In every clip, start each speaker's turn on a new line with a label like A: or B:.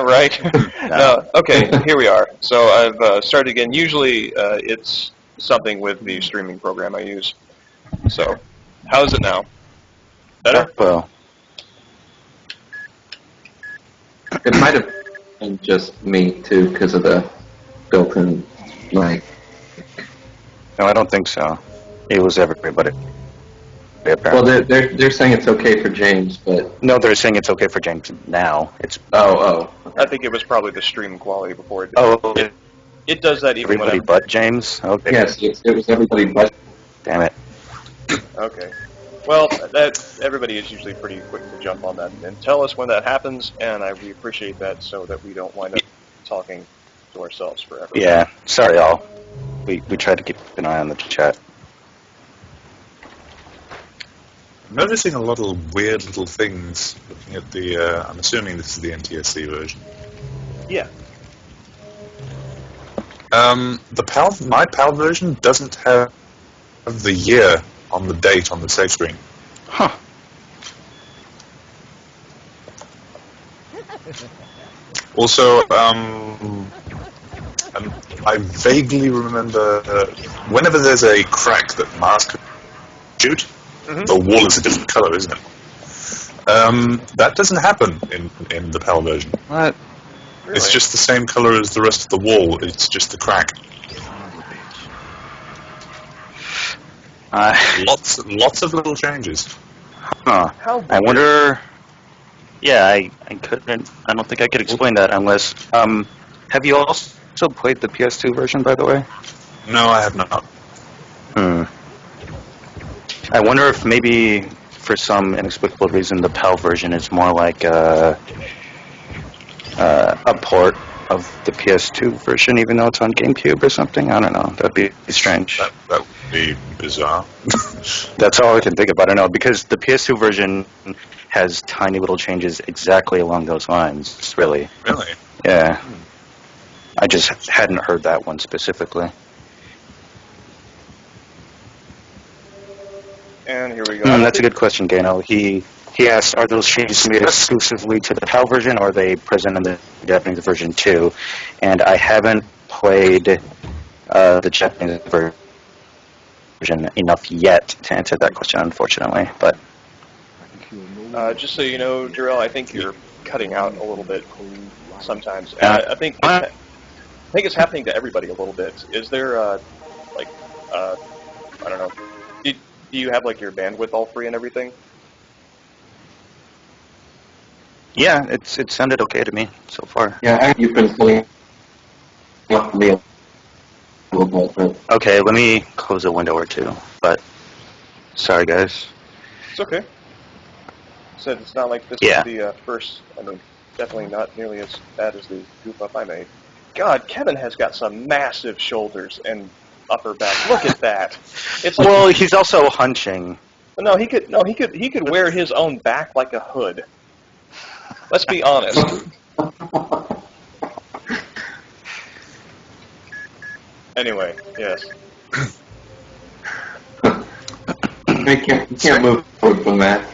A: Right? No. Okay, here we are. So I've started again. Usually it's something with the streaming program I use. So, how is it now? Better?
B: Well,
C: It might have been just me too, because of the built-in mic.
B: no, I don't think so. It was everybody.
C: Well, they're saying it's okay for James, but
B: No, they're saying it's okay for James now. It's
C: okay.
A: I think it was probably the stream quality before it did.
B: oh,
A: It does that even
B: everybody
A: when
B: but James. Okay,
C: Yes, it was everybody but.
B: damn it.
A: Okay. Well, everybody is usually pretty quick to jump on that and tell us when that happens, and we appreciate that so that we don't wind up talking to ourselves forever.
B: Yeah, sorry all. We tried to keep an eye on the chat.
D: I'm noticing a lot of weird little things looking at the, I'm assuming this is the NTSC version.
A: Yeah.
D: My PAL version doesn't have the year on the date on the save screen.
B: Huh.
D: Also, I vaguely remember whenever there's a crack that Mars could shoot, the wall is a different color, isn't it? That doesn't happen in the PAL version.
B: What?
A: Really?
D: It's just the same color as the rest of the wall. It's just the crack. Lots of little changes.
B: Huh.
A: How
B: I
A: weird.
B: wonder. Yeah, I couldn't. I don't think I could explain that unless. Have you also played the PS2 version, by the way?
D: No, I have not.
B: I wonder if maybe for some inexplicable reason the PAL version is more like a port of the PS2 version, even though it's on GameCube or something. I don't know. That'd be strange.
D: That would be bizarre.
B: That's all I can think of. I don't know, because the PS2 version has tiny little changes exactly along those lines, really.
D: Really?
B: Yeah. I just hadn't heard that one specifically.
A: And here we go.
B: That's a good question, Gano. He asked, are those changes made exclusively to the PAL version, or are they present in the Japanese version too? And I haven't played the Japanese version enough yet to answer that question, unfortunately. But
A: Just so you know, Jarrell, I think you're cutting out a little bit sometimes. I think it's happening to everybody a little bit. Is there I don't know. Do you have like your bandwidth all free and everything?
B: yeah, it sounded okay to me so far.
C: Yeah, you've been pulling up me a little bit, but
B: Okay, let me close a window or two. But sorry, guys.
A: It's okay. Said it's not like this
B: Yeah.
A: is the first. I mean, definitely not nearly as bad as the goof up I made. God, Kevin has got some massive shoulders and upper back. Look at that. It's like,
B: Well, he's also hunching.
A: he could wear his own back like a hood. Let's be honest. Anyway, yes.
C: you can't move forward from that.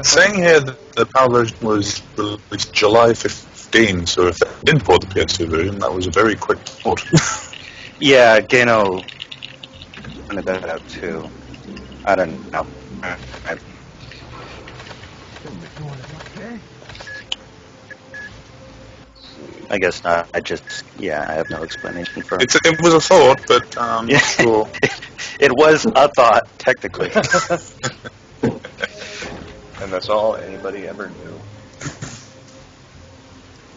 D: Saying here that the PAL version was released July 15, so if they did port the PS2 version, that was a very quick port.
B: Yeah, Gano pointed that out too. I don't know. I guess not. I have no explanation for it.
D: It was a thought, but
B: Yeah.
D: sure.
B: It was a thought, technically.
A: And that's all anybody ever knew.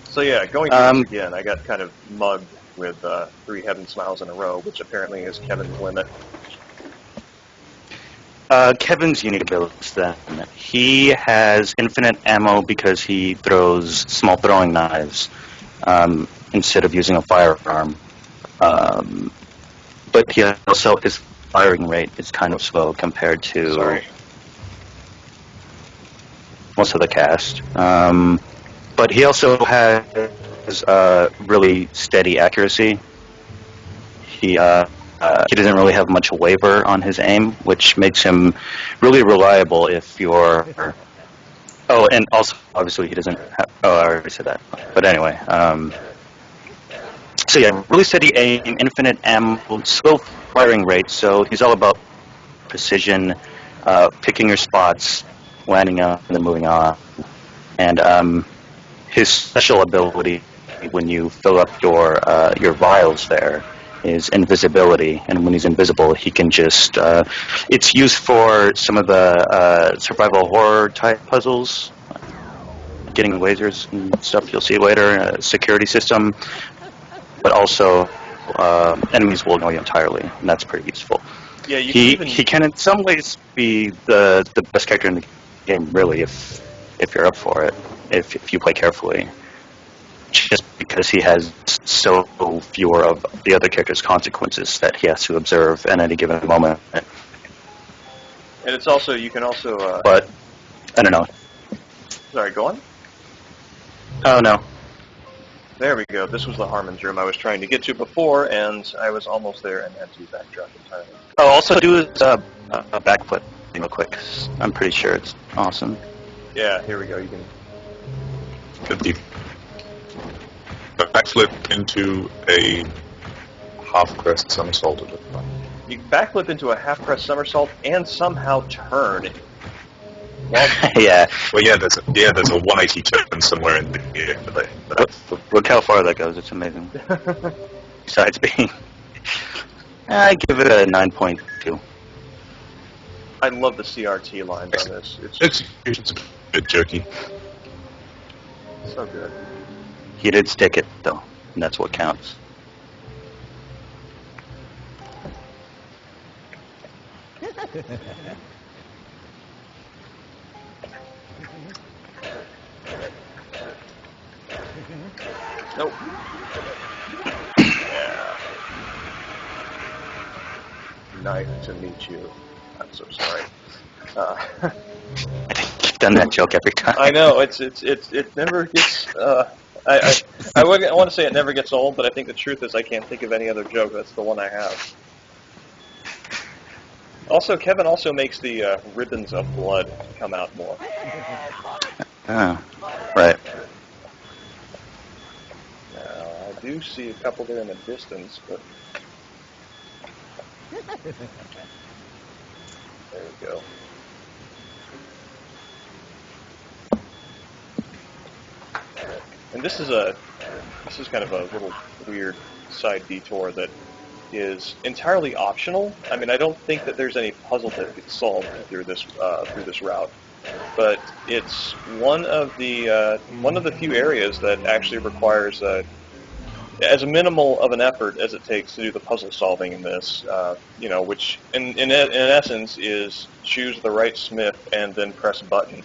A: So yeah, going through this again, I got kind of mugged with 3 Heaven Smiles in a row, which apparently is Kevin's limit.
B: Kevin's unique abilities then. He has infinite ammo because he throws small throwing knives instead of using a firearm. But he also, his firing rate is kind of slow compared to most of the cast. But he also has really steady accuracy. He doesn't really have much waver on his aim, which makes him really reliable if you're Oh, and also, obviously, he doesn't have... Oh, I already said that. But anyway, so yeah, really steady aim, infinite ammo, slow firing rate, so he's all about precision, picking your spots, landing up, and then moving on. And his special ability, when you fill up your vials there, is invisibility, and when he's invisible, he can just... it's used for some of the survival horror type puzzles, getting lasers and stuff you'll see later, security system, but also enemies will ignore you entirely, and that's pretty useful.
A: Yeah,
B: He can in some ways be the best character in the game, really, if you're up for it, if you play carefully. Just because he has so fewer of the other characters' consequences that he has to observe at any given moment.
A: And it's also, you can also...
B: but, I don't know.
A: Sorry, go on?
B: Oh, no.
A: There we go. This was the Harmon's room I was trying to get to before, and I was almost there and had to backtrack entirely.
B: Oh, also do is a backflip real quick. I'm pretty sure it's awesome.
A: Yeah, here we go. You can...
D: Could be backflip into a half-crest somersault.
A: You can backflip into a half-crest somersault and somehow turn.
B: Yeah.
D: Well, yeah, there's a 180 turn somewhere in the game.
B: Look how far that goes. It's amazing. Besides being... I give it a 9.2.
A: I love the CRT lines on this.
D: It's a bit jerky.
A: So good.
B: He did stick it, though, and that's what counts.
A: Nope. Yeah. Nice to meet you. I'm so sorry.
B: I think you've done that joke every time.
A: I know, it never gets, I want to say it never gets old, but I think the truth is I can't think of any other joke. That's the one I have. Also, Kevin also makes the ribbons of blood come out more.
B: Oh, right.
A: Now, I do see a couple there in the distance, but... There we go. And this is kind of a little weird side detour that is entirely optional. I mean, I don't think that there's any puzzle that gets solved through this route, but it's one of the few areas that actually requires as minimal of an effort as it takes to do the puzzle solving in this. Which in essence is choose the right smith and then press a button.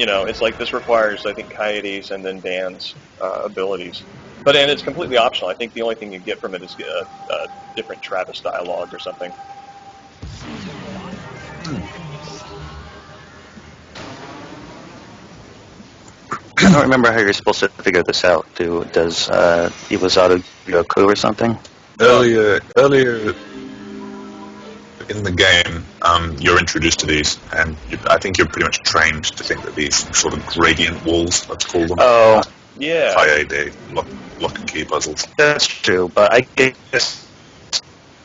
A: It's like this requires, I think, Coyote's and then Dan's abilities. And it's completely optional. I think the only thing you get from it is a different Travis dialogue or something.
B: I don't remember how you're supposed to figure this out. Does Iwasada do a clue or something?
D: Earlier in the game, you're introduced to these, and I think you're pretty much trained to think that these sort of gradient walls, let's call them,
B: Oh,
A: yeah.
D: High lock and key puzzles.
B: That's true, but I guess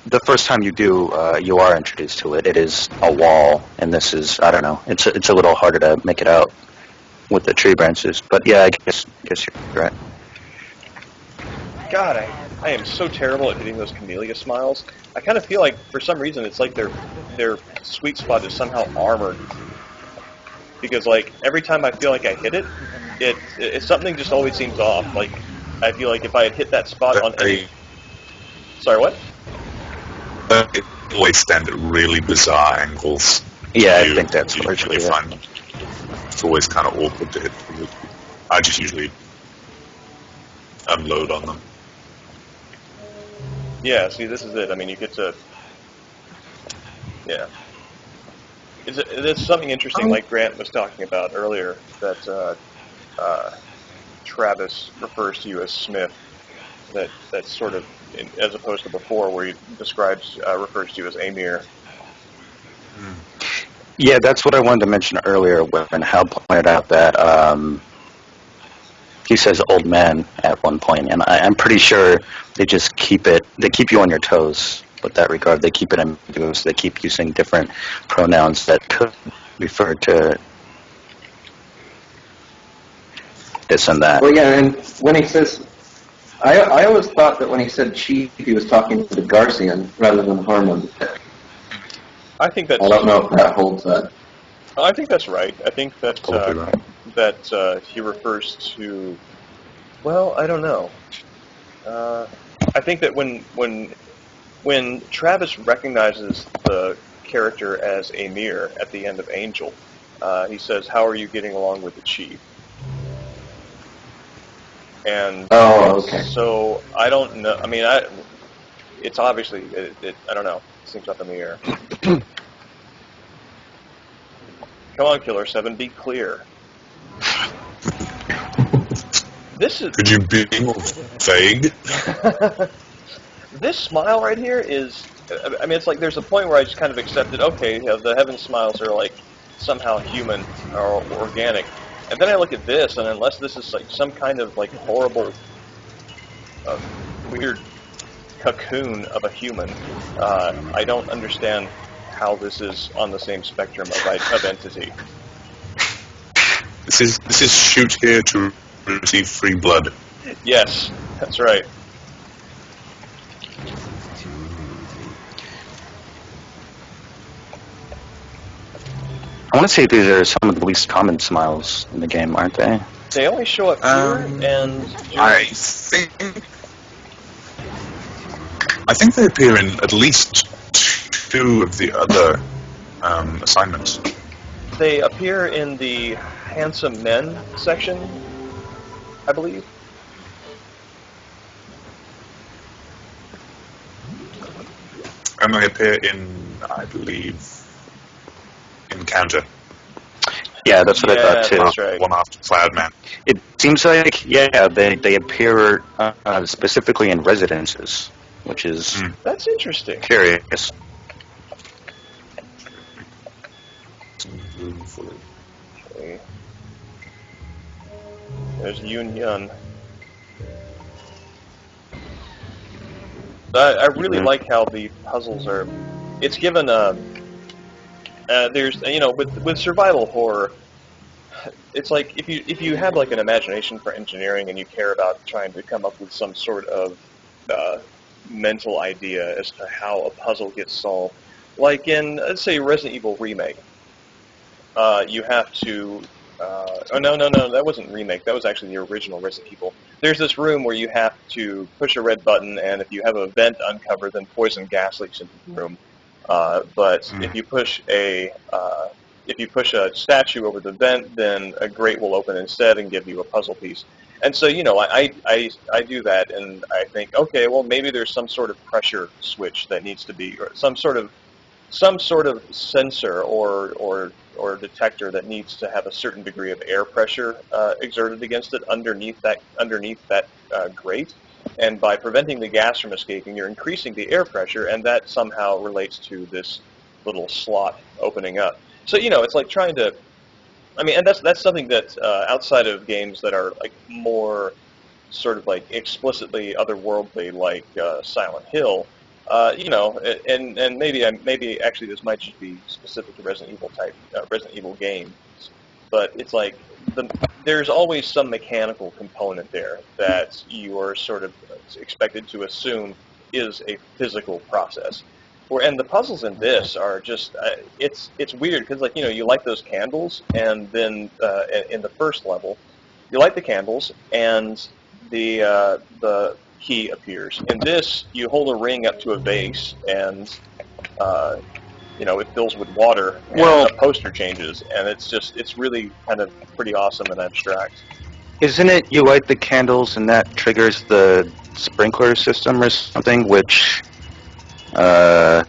B: the first time you do, you are introduced to it. It is a wall, and this is, I don't know, it's a little harder to make it out with the tree branches, but yeah, I guess you're right.
A: God, I am so terrible at hitting those camellia smiles. I kind of feel like, for some reason, it's like their sweet spot is somehow armored. Because, like, every time I feel like I hit it, something just always seems off. Like, I feel like if I had hit that spot on any... Sorry, what?
D: It always stand at really bizarre angles.
B: Yeah, I think that's largely it.
D: Fun. It's always kind of awkward to hit them. I just usually unload on them.
A: Yeah, see, this is it. I mean, you get to... Yeah. It's something interesting, like Grant was talking about earlier, that Travis refers to you as Smith. That's sort of, as opposed to before, where he refers to you as Amir.
B: Yeah, that's what I wanted to mention earlier when Hal pointed out that he says "old man" at one point, and I'm pretty sure they just keep you on your toes with that regard. They keep it ambiguous. They keep using different pronouns that could refer to this and that.
C: Well, yeah, and when he says, I always thought that when he said chief, he was talking to Garcian rather than Harmon.
A: I think that's.
C: I don't know if that holds that.
A: I think that's right. I think that
D: Probably right.
A: that he refers to. Well, I don't know. I think that when Travis recognizes the character as Amir at the end of Angel, he says, "How are you getting along with the chief?" And
C: okay.
A: so I don't know. I mean, it's obviously I don't know. It seems up in the air. Come on, killer7, be clear. This is.
D: Could you be more vague?
A: This smile right here is. I mean, it's like there's a point where I just kind of accepted. Okay, the heaven smiles are like somehow human or organic. And then I look at this, and unless this is like some kind of like horrible, weird cocoon of a human, I don't understand how this is on the same spectrum of entity.
D: This is shoot here to receive free blood.
A: Yes, that's right.
B: I want to say these are some of the least common smiles in the game, aren't they?
A: They only show up here, and
D: I think they appear in at least 2 of the other assignments.
A: they appear in the handsome men section, I believe.
D: And they appear in, I believe, Encounter.
B: Yeah, that's what I thought too.
A: That's right.
D: One after Cloudman.
B: It seems like, they appear specifically in residences, which is
A: That's interesting.
B: curious.
A: Okay. There's Yun Yun. I really like how the puzzles are. It's given there's with survival horror, it's like if you have like an imagination for engineering and you care about trying to come up with some sort of mental idea as to how a puzzle gets solved, like in let's say Resident Evil Remake, you have to. No, that wasn't Remake. That was actually the original Resident Evil. There's this room where you have to push a red button, and if you have a vent uncovered, then poison gas leaks into the room. But if you push a statue over the vent, then a grate will open instead and give you a puzzle piece. And so, I do that, and I think, okay, well, maybe there's some sort of pressure switch that needs to be, or some sort of sensor or detector that needs to have a certain degree of air pressure exerted against it underneath that grate. And by preventing the gas from escaping, you're increasing the air pressure, and that somehow relates to this little slot opening up. So, it's like trying to, and that's something that outside of games that are like more sort of like explicitly otherworldly, like Silent Hill, and maybe actually this might just be specific to Resident Evil games, but it's like there's always some mechanical component there that you are sort of expected to assume is a physical process. And the puzzles in this are just it's weird because you light those candles, and then in the first level you light the candles and the key appears. In this, you hold a ring up to a vase, and it fills with water, and a poster changes, and it's really kind of pretty awesome and abstract.
B: Isn't it you light the candles and that triggers the sprinkler system or something, which... or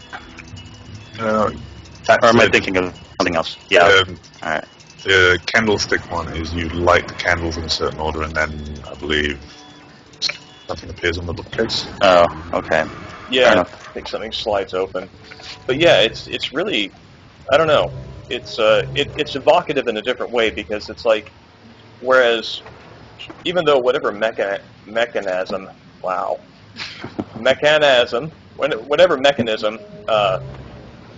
B: am I thinking of something else? Yeah. Alright.
D: The candlestick one is you light the candles in a certain order, and then I believe something appears on the bookcase.
B: Oh, okay.
A: Yeah, I think something slides open. But yeah, it's really, I don't know. it's evocative in a different way, because it's like, whereas even though whatever mechanism, whatever mechanism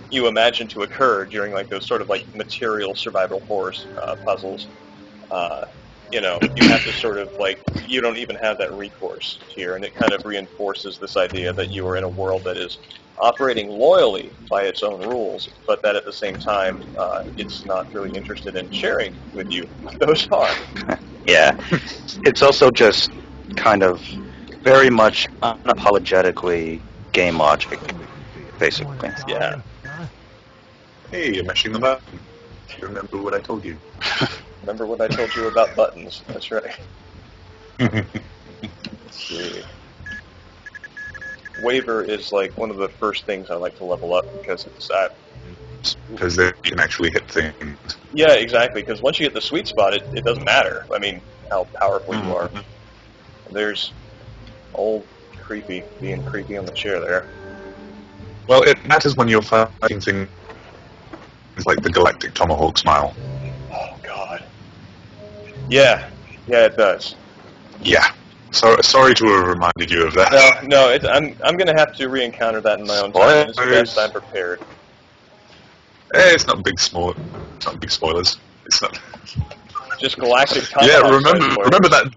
A: you imagine to occur during like those sort of like material survival horror puzzles, you know, you have to sort of like, you don't even have that recourse here, and it kind of reinforces this idea that you are in a world that is operating loyally by its own rules, but that at the same time, it's not really interested in sharing with you those are.
B: Yeah. It's also just kind of very much unapologetically game logic, basically.
A: Yeah.
D: Hey, you're mashing the button. You remember what I told you?
A: Remember what I told you about buttons? That's right. Let's see. Waver is like one of the first things I like to level up, because it's that.
D: Because they can actually hit things.
A: Yeah, exactly. Because once you get the sweet spot, it doesn't matter. I mean, how powerful you are. There's old creepy being creepy on the chair there.
D: Well, it matters when you're fighting things like the Galactic Tomahawk Smile.
A: Oh God. Yeah, it does.
D: Yeah. So sorry to have reminded you of that.
A: No, I'm gonna have to re-encounter that in my own time. It's the best I'm prepared.
D: It's not big It's not big spoilers. It's not.
A: Just Galactic Tomahawk.
D: Yeah, remember that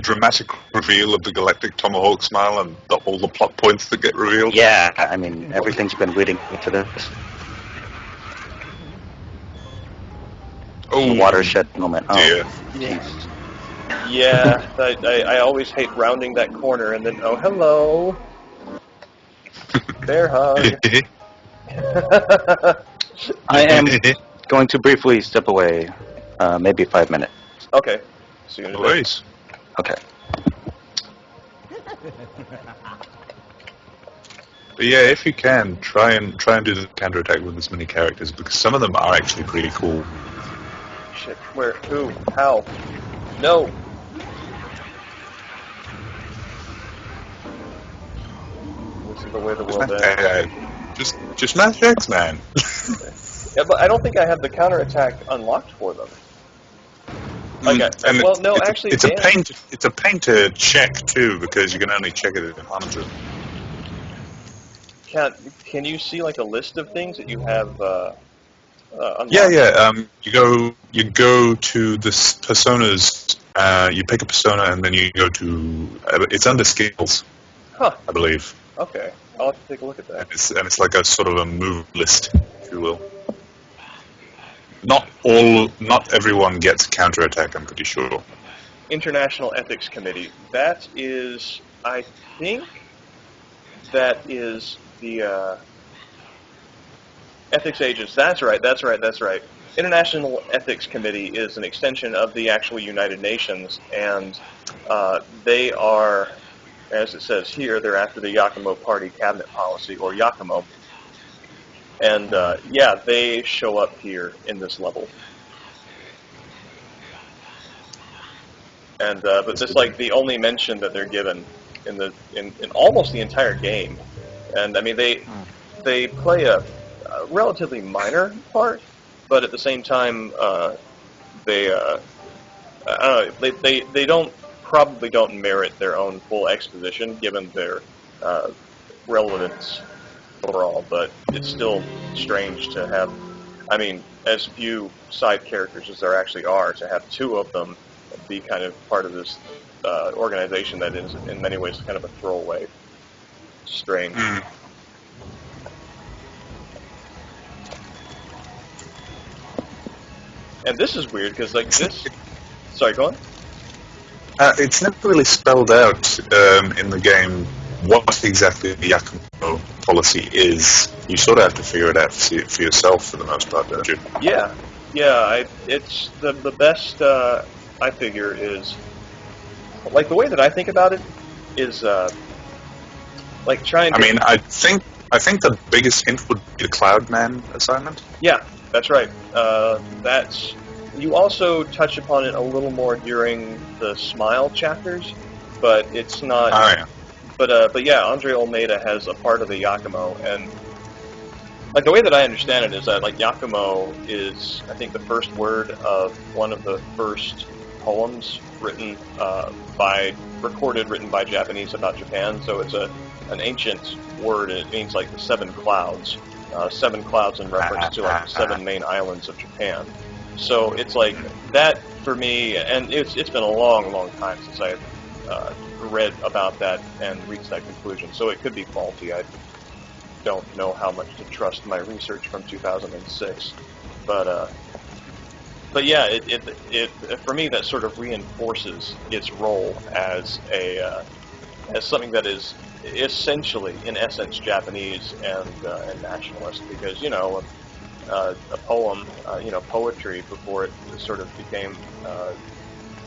D: dramatic reveal of the Galactic Tomahawk Smile and all the plot points that get revealed?
B: Yeah, I mean, everything's been leading to this.
D: Oh,
B: the watershed moment.
D: Dear.
B: Jesus.
A: Yeah, I always hate rounding that corner and then, oh, hello. Bear hug.
B: I am going to briefly step away, maybe 5 minutes.
A: Okay. See you in a bit.
D: Please.
B: Okay.
D: But yeah, if you can, try and do the counterattack with as many characters, because some of them are actually pretty cool.
A: Shit, where, who, how? No! This is the way the world ends.
D: Just smash X, man.
A: Yeah, but I don't think I have the counterattack unlocked for them. Like,
D: it's a pain to check too, because you can only check it in Hunter.
A: Can you see like a list of things that you have unlocked?
D: Yeah. You go to this personas. You pick a persona, and then you go to. It's under skills,
A: huh?
D: I believe.
A: Okay, I'll have to take a look at that.
D: And it's like a sort of a move list, if you will. Not everyone gets counterattack, I'm pretty sure.
A: International Ethics Committee. That is, I think, that is the ethics agents. That's right. International Ethics Committee is an extension of the actual United Nations, and they are, as it says here, they're after the Yakumo Party Cabinet Policy, or Yakumo. And yeah, they show up here in this level. And but this like the only mention that they're given in almost the entire game. And I mean they play a relatively minor part, but at the same time they I don't know, they don't merit their own full exposition given their relevance overall, but it's still strange to have, I mean, as few side characters as there actually are, to have two of them be kind of part of this organization that is in many ways kind of a throwaway. Strange. And this is weird, because like this... Sorry, go on.
D: It's never really spelled out in the game what exactly the Yakumo policy is. You sort of have to figure it out for yourself for the most part, don't you?
A: Yeah. It's the best I figure is, like, the way that I think about it is like trying to...
D: I mean, I think the biggest hint would be the Cloudman assignment.
A: Yeah, that's right. That's... You also touch upon it a little more during the Smile chapters, but it's not...
D: Oh, yeah.
A: But yeah, Andre Olmeda has a part of the Yakumo, and like the way that I understand it is that like Yakumo is, I think, the first word of one of the first poems written by Japanese about Japan. So it's an ancient word, and it means like the seven clouds in reference to like the seven main islands of Japan. So it's like that for me, and it's been a long time since I've read about that and reached that conclusion. So it could be faulty. I don't know how much to trust my research from 2006, but yeah, it for me that sort of reinforces its role as something that is essentially, in essence, Japanese and nationalist, because a poem, poetry before it sort of became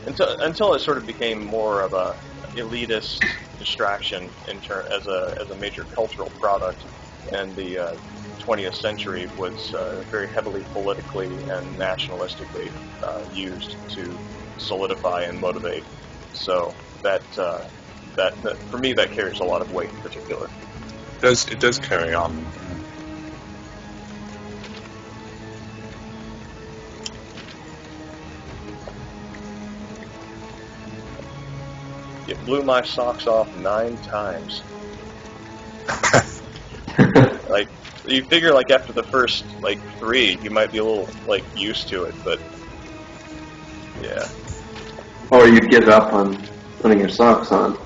A: until it sort of became more of a elitist distraction as a major cultural product, and the 20th century was very heavily politically and nationalistically used to solidify and motivate. So that for me that carries a lot of weight in particular.
D: It does carry on.
A: You blew my socks off 9 times. Like, you figure like after the first like 3, you might be a little like used to it, but yeah.
C: Or you'd give up on putting your socks on.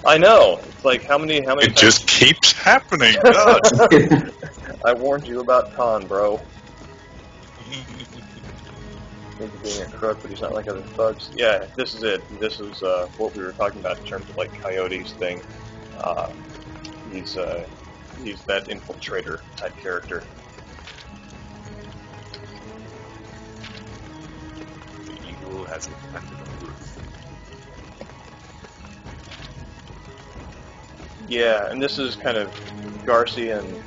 A: I know. It's like how many
D: It
A: times?
D: just keeps happening. God.
A: I warned you about Khan, bro. Maybe being a crook, but he's not like other thugs. Yeah, this is it. This is what we were talking about in terms of like Coyote's thing. He's that infiltrator type character.
D: The eagle has landed on the roof.
A: Yeah, and this is kind of Garcian.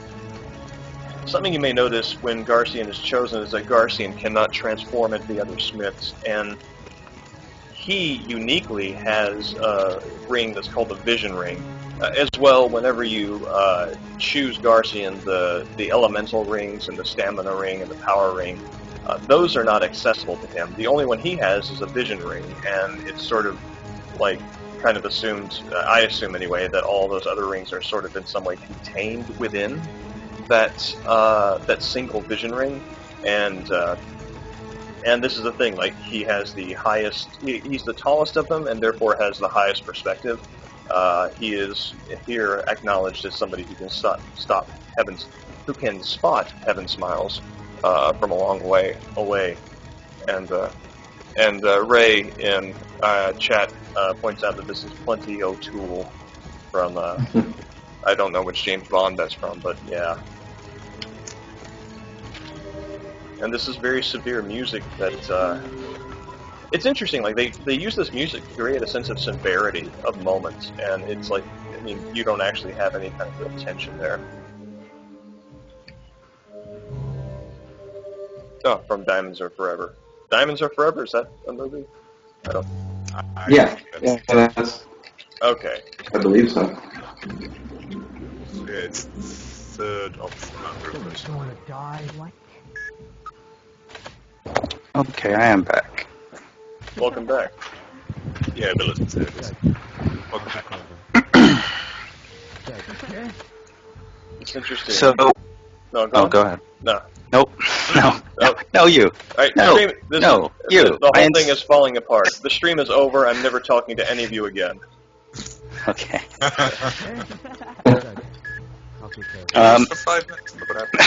A: Something you may notice when Garcian is chosen is that Garcian cannot transform into the other Smiths, and he uniquely has a ring that's called the Vision Ring. As well, whenever you choose Garcian, the Elemental Rings and the Stamina Ring and the Power Ring, those are not accessible to him. The only one he has is a Vision Ring, and it's sort of like kind of assumed, I assume anyway, that all those other rings are sort of in some way contained within that single Vision Ring, and this is the thing, like he has the highest, he's the tallest of them, and therefore has the highest perspective. He is here acknowledged as somebody who can spot heaven smiles from a long way away, and Ray in chat points out that this is Plenty O'Toole from I don't know which James Bond that's from, but yeah. And this is very severe music that it's interesting. Like they use this music to create a sense of severity of moments, and it's like, I mean, you don't actually have any kind of real tension there. Oh, from Diamonds Are Forever. Diamonds Are Forever, is that a movie? I don't.
C: Yeah, that's,
A: Okay.
C: I believe so.
D: Yeah, it's third option under this.
B: Okay, I am back.
A: Welcome back.
D: Yeah, the list there it is. Welcome back.
A: It's interesting.
B: So,
A: no,
B: go ahead.
A: No.
B: Nope. No, you.
A: All right,
B: No,
A: you.
B: you.
A: The whole thing is falling apart. The stream is over. I'm never talking to any of you again.
B: Okay.
D: For 5 minutes, look what happened.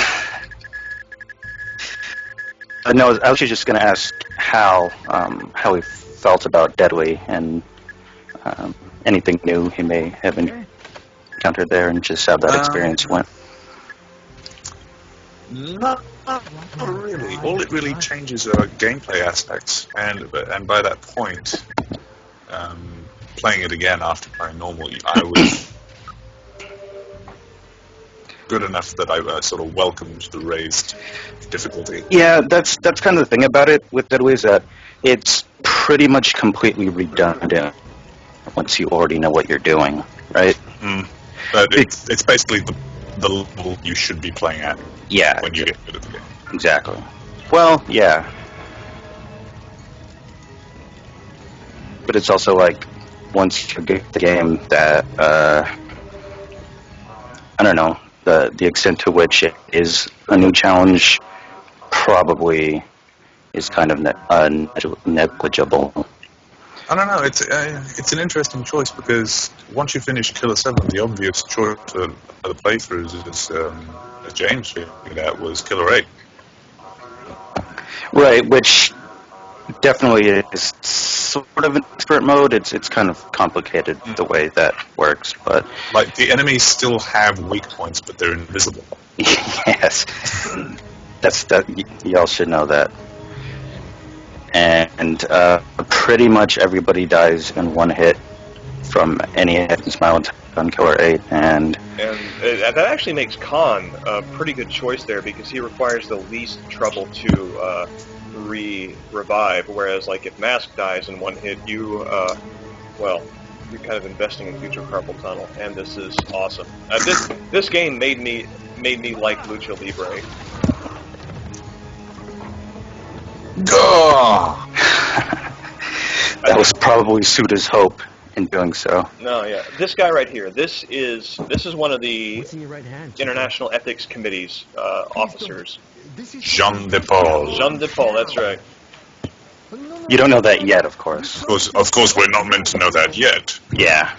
B: No, I was just going to ask how he felt about Deadly and anything new he may have encountered there, and just how that experience went.
D: Not really. All it really changes are gameplay aspects, and by that point, playing it again after playing normal, I was good enough that I sort of welcomed the raised difficulty.
B: Yeah, that's kind of the thing about it with Deadly, is that it's pretty much completely redundant once you already know what you're doing, right?
D: But it's basically the level you should be playing at
B: Yeah,
D: when you get good at the game.
B: exactly. Well, yeah. But it's also like, once you get the game, that, I don't know, the extent to which it is a new challenge probably is kind of negligible.
D: I don't know. It's an interesting choice because once you finish killer7, the obvious choice for the playthroughs as James figured out, was killer8.
B: Right, which definitely is sort of an expert mode. It's kind of complicated the way that works, but
D: Like, the enemies still have weak points, but they're invisible.
B: yes, y'all should know that. And pretty much everybody dies in one hit from any hit and smile attack on killer8, and
A: that actually makes Khan a pretty good choice there because he requires the least trouble to revive. Whereas, like, if Mask dies in one hit, you're kind of investing in future carpal tunnel, and this is awesome. This game made me like Lucha Libre.
B: that was probably Suda's hope in doing so.
A: No, yeah, this guy right here. This is one of the International Ethics Committee's officers.
D: Jean de Paul.
A: Jean de Paul, that's right.
B: You don't know that yet, of course.
D: Of course, we're not meant to know that yet.
B: Yeah.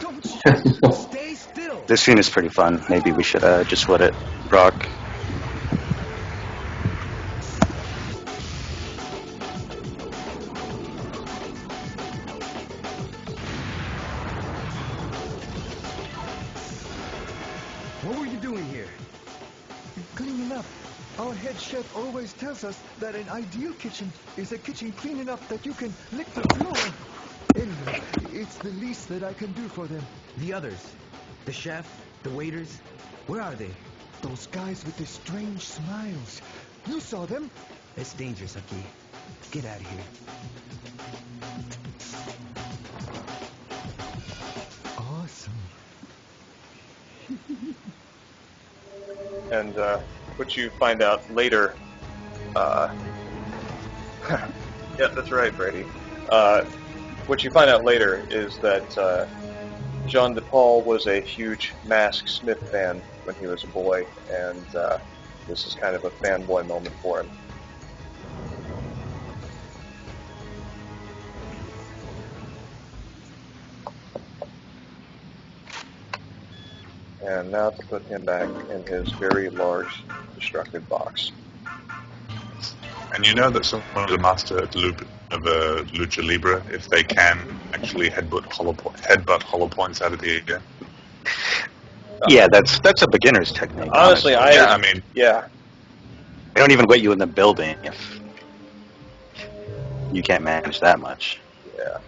B: This scene is pretty fun. Maybe we should just let it rock.
E: What were you doing here? Cleaning up. Our head chef always tells us that an ideal kitchen is a kitchen clean enough that you can lick the floor. Anyway, it's the least that I can do for them.
F: The others? The chef? The waiters? Where are they?
E: Those guys with the strange smiles. You saw them?
F: It's dangerous, Aki. Get out of here.
E: Awesome.
A: And what you find out later, yeah, that's right, Brady. What you find out later is that Jean de Paul was a huge Mask Smith fan when he was a boy, and this is kind of a fanboy moment for him. And now to put him back in his very large, destructive box.
D: And you know that someone is a master at Lucha Libre if they can actually headbutt hollow points out of the air.
B: Yeah, that's a beginner's technique.
A: Honestly,
B: They
A: yeah.
B: don't even let you in the building if you can't manage that much.
A: Yeah.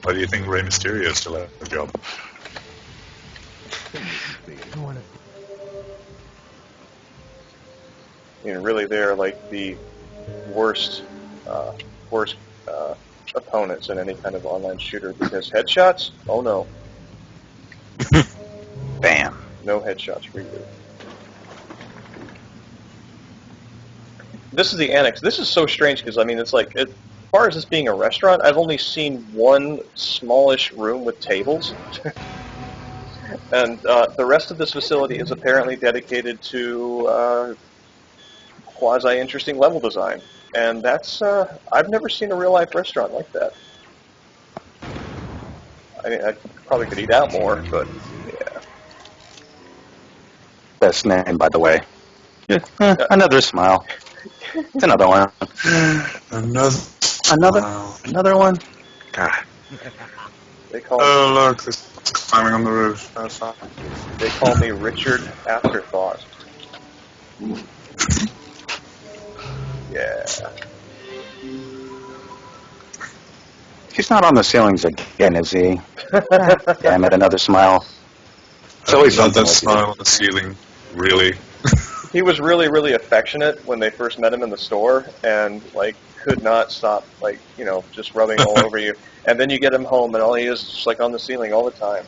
D: Why do you think Rey Mysterio still has a job?
A: I mean, really, they're like the worst opponents in any kind of online shooter because headshots? Oh no.
B: Bam.
A: No headshots for you. This is the annex. This is so strange because, I mean, it's like, as far as this being a restaurant, I've only seen one smallish room with tables. And the rest of this facility is apparently dedicated to quasi-interesting level design. And that's, I've never seen a real-life restaurant like that. I mean, I probably could eat out more, but yeah.
B: Best name, by the way. Yeah. Another smile. It's another one. Another one. God.
A: They call
D: Oh, look, this is climbing on the roof. That's fine.
A: They call me Richard Afterthought. Yeah.
B: He's not on the ceilings again, is he? Damn it, another smile. It's always
D: Not
B: something
D: that
B: with
D: smile on the ceiling, really.
A: He was really, really affectionate when they first met him in the store, and like could not stop, like, you know, just rubbing all over you. And then you get him home, and all he is just like on the ceiling all the time.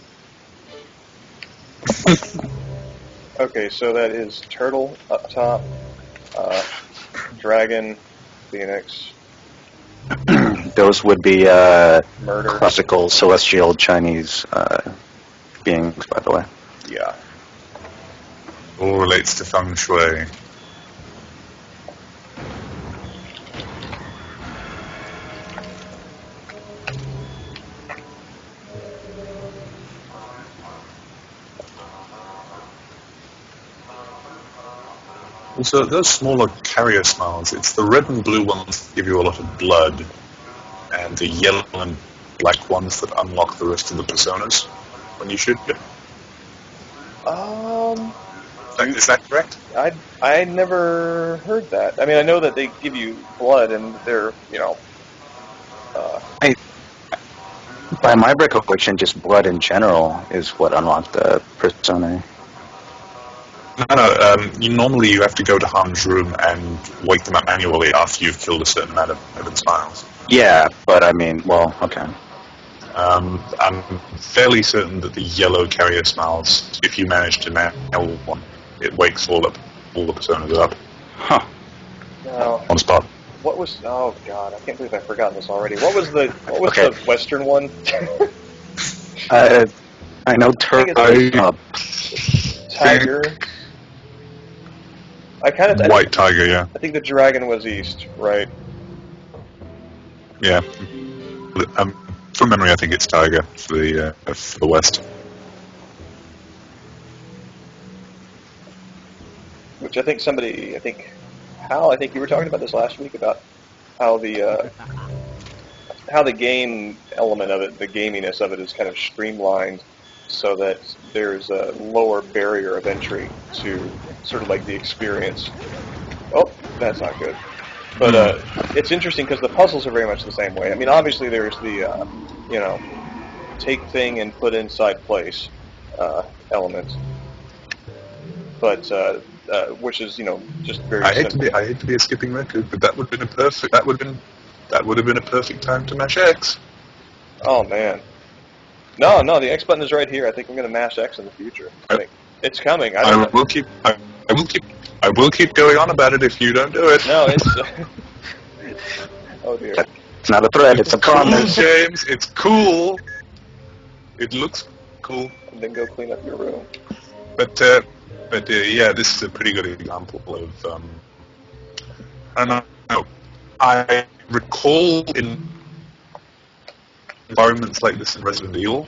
A: Okay, so that is turtle up top, dragon, phoenix,
B: Those would be
A: murder.
B: classical celestial Chinese beings, by the way.
A: Yeah.
D: All relates to feng shui. So those smaller carrier smiles, it's the red and blue ones that give you a lot of blood, and the yellow and black ones that unlock the rest of the personas when you shoot it. Is that correct?
A: I never heard that. I mean, I know that they give you blood, and they're,
B: By my recollection, just blood in general is what unlocked the persona.
D: No, normally you have to go to Harm's room and wake them up manually after you've killed a certain amount of Evan Smiles.
B: Yeah, but I mean, well, okay.
D: I'm fairly certain that the yellow carrier smiles, if you manage to nail one, it wakes all the personas up.
B: Huh.
A: now,
D: On the spot.
A: what was? Oh God, I can't believe I've forgotten this already. What was the
B: Okay.
A: the Western one?
B: I know
A: Tiger. I kind of
D: White tiger, yeah.
A: I think the dragon was east, right?
D: Yeah. From memory, I think it's tiger for the west.
A: Which I think Hal, I think you were talking about this last week about how the game element of it, the gaminess of it, is kind of streamlined so that there's a lower barrier of entry to sort of like the experience. Oh, that's not good. But it's interesting because the puzzles are very much the same way. I mean, obviously there's the take thing and put inside place element, but which is just very simple.
D: I hate to be a skipping record, but that would have been a perfect time to mash X.
A: Oh man, no, the X button is right here. I think I'm going to mash X in the future. I think it's coming.
D: I will keep going on about it if you don't do it.
A: No, it's. Oh dear.
B: It's not a threat, it's a promise.
D: Cool, James. It's cool. It looks cool.
A: And then go clean up your room.
D: But yeah, this is a pretty good example of. I don't know. I recall in environments like this in Resident Evil,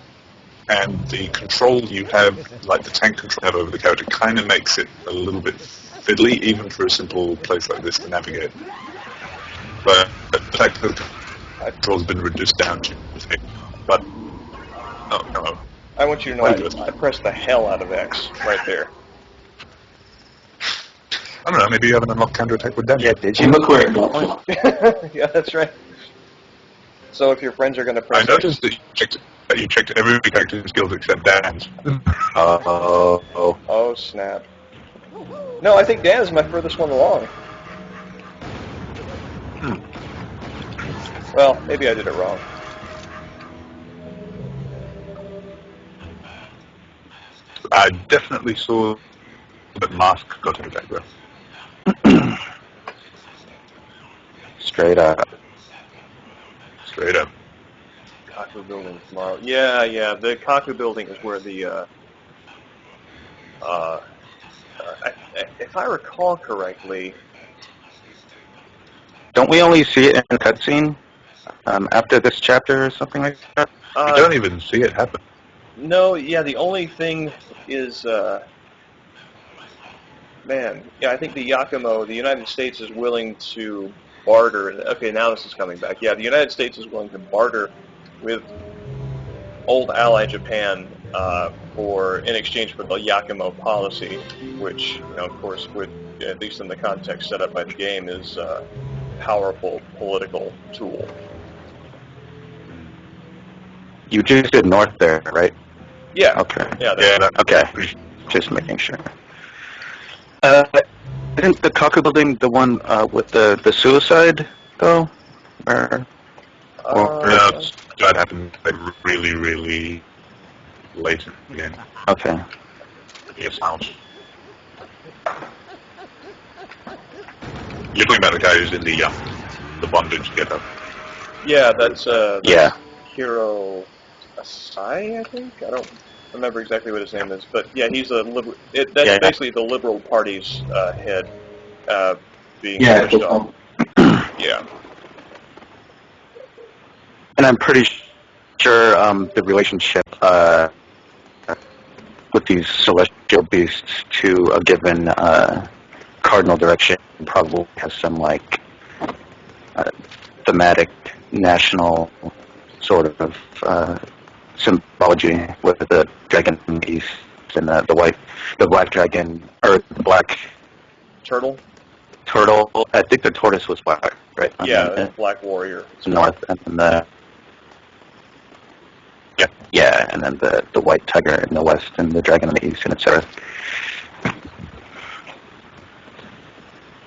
D: and the control you have, like the tank control you have over the character, kind of makes it a little bit fiddly, even for a simple place like this to navigate. But the fact that the control's been reduced down to nothing. But no.
A: I want you to know I pressed the hell out of X right there.
D: I don't know. Maybe you have an unlocked counterattack with Dempsey.
B: Yeah, did
C: And
B: you?
C: look where it got.
A: Yeah, that's right. So if your friends are going to press
D: I noticed that you checked every character's skills except Dan's.
A: Oh snap. No, I think Dan is my furthest one along. Well, maybe I did it wrong.
D: I definitely saw that Mask got an attack though.
B: Straight up.
D: Straight up.
A: Kaku building tomorrow. Yeah. The Kaku building is where the if I recall correctly.
B: Don't we only see it in a cutscene after this chapter or something like that?
D: You don't even see it happen.
A: No, yeah. The only thing is, I think the Yakumo, the United States, is willing to barter. Okay, now this is coming back. Yeah, the United States is willing to barter with old ally Japan in exchange for the Yakumo policy, which, of course, would, at least in the context set up by the game, is a powerful political tool.
B: You just did north there, right?
A: Yeah.
B: Okay.
A: Yeah.
B: Okay. Just making sure. Isn't the Kaku building the one with the suicide, though?
D: No, that happened like really, really late in the game.
B: Okay.
D: Your sound. You're talking about the guy who's in the bondage getup.
A: Yeah, that's
B: Yeah.
A: Hiro Asai, I think. I don't remember exactly what his name is, but yeah, he's a that's
B: Yeah.
A: basically the Liberal Party's head being
C: Yeah,
A: pushed off. Yeah.
B: And I'm pretty sure the relationship with these celestial beasts to a given cardinal direction probably has some like thematic national sort of symbology with the dragon beast and the black dragon or the black
A: Turtle?
B: turtle. I think the tortoise was black, right?
A: Yeah, Black Warrior.
B: North, and then the and then the white tiger in the west, and the dragon in the east, and etc.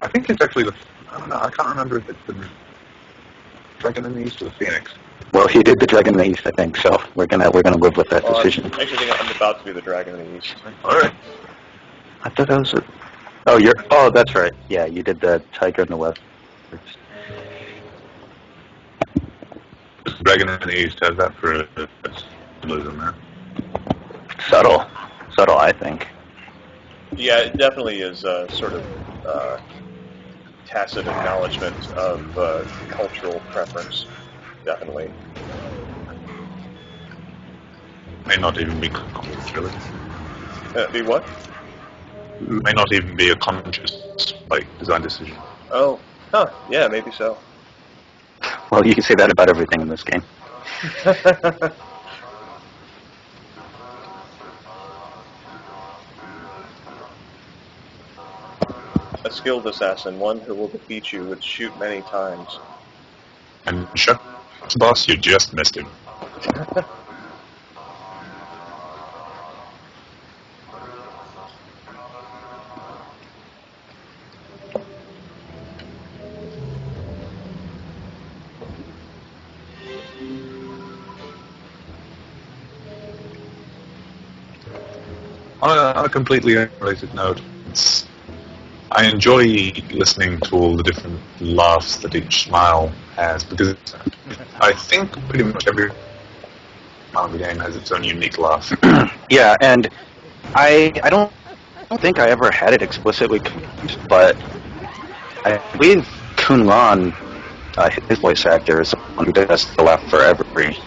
D: I think it's actually I don't know. I can't remember if it's the dragon in the east or the phoenix.
B: Well, he did the dragon in the east, I think. So we're gonna live with that decision.
A: I actually think I'm about to be the dragon in the east.
D: All right.
B: I thought that was that's right. Yeah, you did the tiger in the west.
D: The dragon in the east has that for a symbolism there.
B: Subtle, I think.
A: Yeah, it definitely is sort of tacit acknowledgement of cultural preference. Definitely.
D: May not even be conscious, really.
A: Be what?
D: May not even be a conscious design decision.
A: Oh, huh. Yeah, maybe so.
B: Well, you can say that about everything in this game.
A: A skilled assassin, one who will defeat you, would shoot many times.
D: And shut, boss, you just missed him. On a completely unrelated note, I enjoy listening to all the different laughs that each smile has, because I think pretty much every part of the game has its own unique laugh.
B: Yeah, and I don't think I ever had it explicitly, but I believe Kunran, his voice actor, is the one who does the laugh for every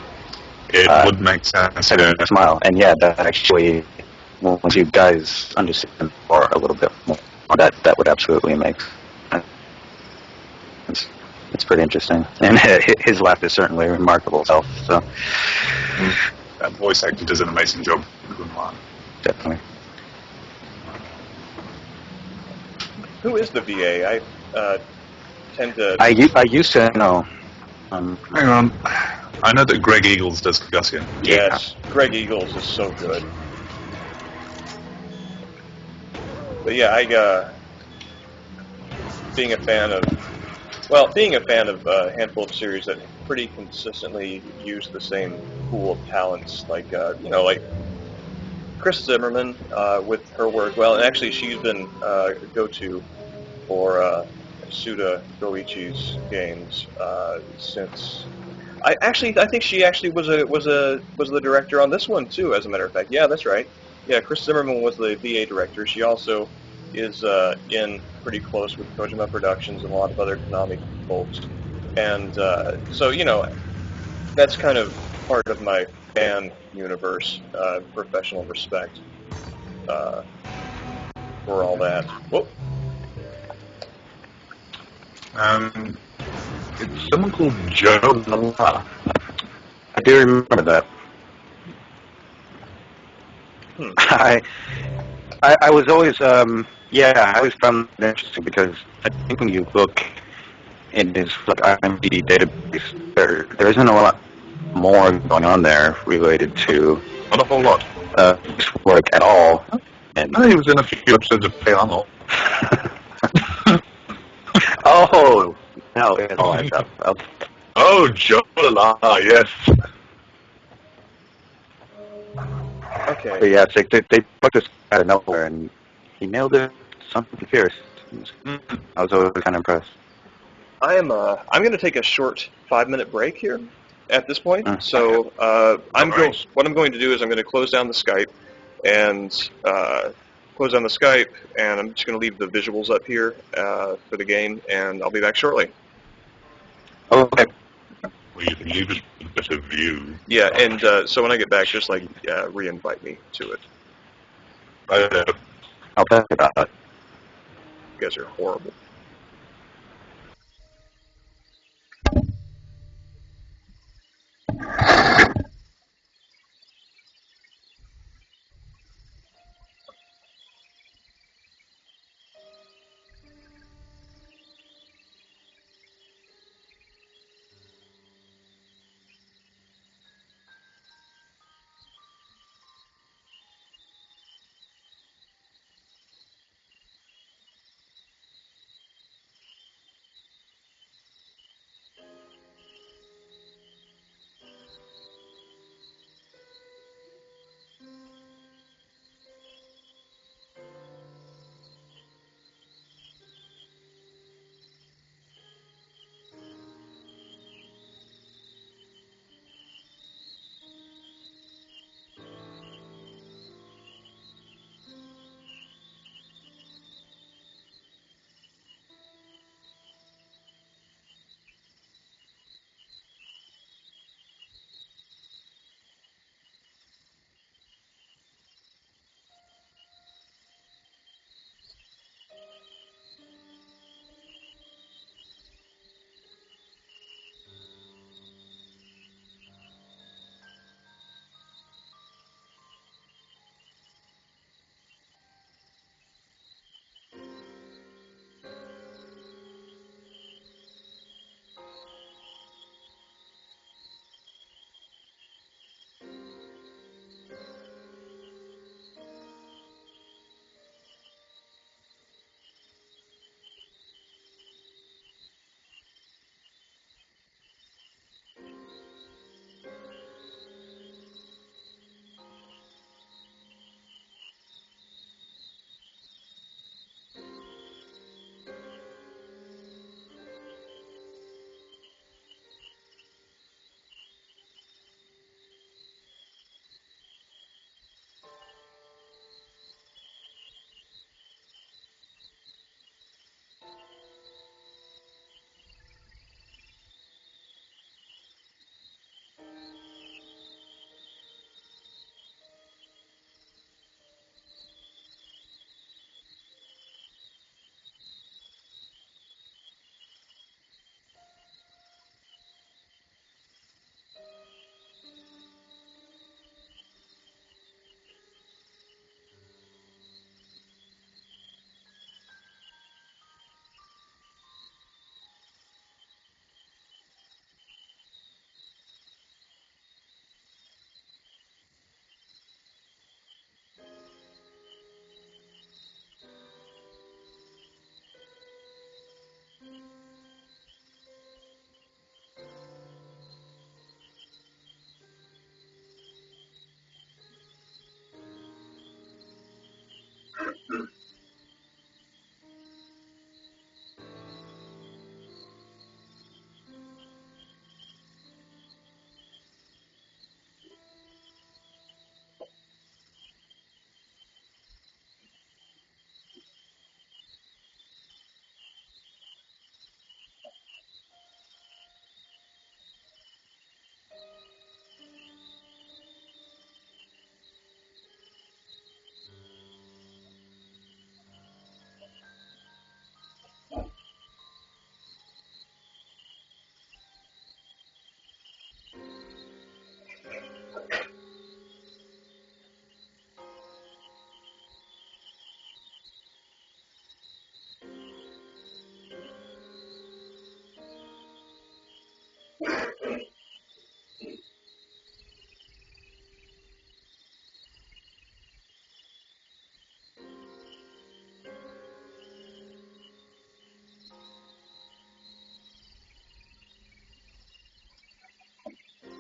D: Would make sense.
B: smile. And yeah, that actually, once you guys understand more a little bit more, that would absolutely make sense. It's pretty interesting. And his laugh is certainly remarkable itself, so.
D: That voice actor does an amazing job.
B: Definitely.
A: Who is the VA? I tend to...
B: I used to know.
D: Hang on. I know that Greg Eagles does Garcian.
A: Yes, Greg Eagles is so good. But yeah, being a fan of a handful of series that pretty consistently use the same pool of talents, like like Chris Zimmerman with her work. Well, and actually she's been go-to for Suda Goichi's games since. I think she actually was the director on this one too. As a matter of fact, yeah, that's right. Yeah, Chris Zimmerman was the VA director. She also is in pretty close with Kojima Productions and a lot of other Konami folks. And so, that's kind of part of my fan universe, professional respect for all that. Whoop.
D: It's someone called Joe Lala.
B: I do remember that. I was always, I always found it interesting because I think when you look in his IMDb database, there isn't a lot more going on there related to
D: Not a whole lot.
B: his work at all. And
D: I think he was in a few episodes of Pay Arnold.
B: oh no, it all adds up. Okay.
D: Oh, Joe Lala, yes.
A: Okay.
B: But yeah, it's like they put this out of nowhere, and he nailed it. Something fierce. I was always kind of impressed.
A: I'm going to take a short 5-minute break here at this point.
B: Mm.
A: So
D: Alright.
A: what I'm going to do is I'm going to close down the Skype and I'm just going to leave the visuals up here for the game, and I'll be back shortly.
B: Okay.
D: Well, you can leave us with a better view.
A: Yeah, and so when I get back, just like re-invite me to it.
B: I'll tell you about it.
A: You guys are horrible.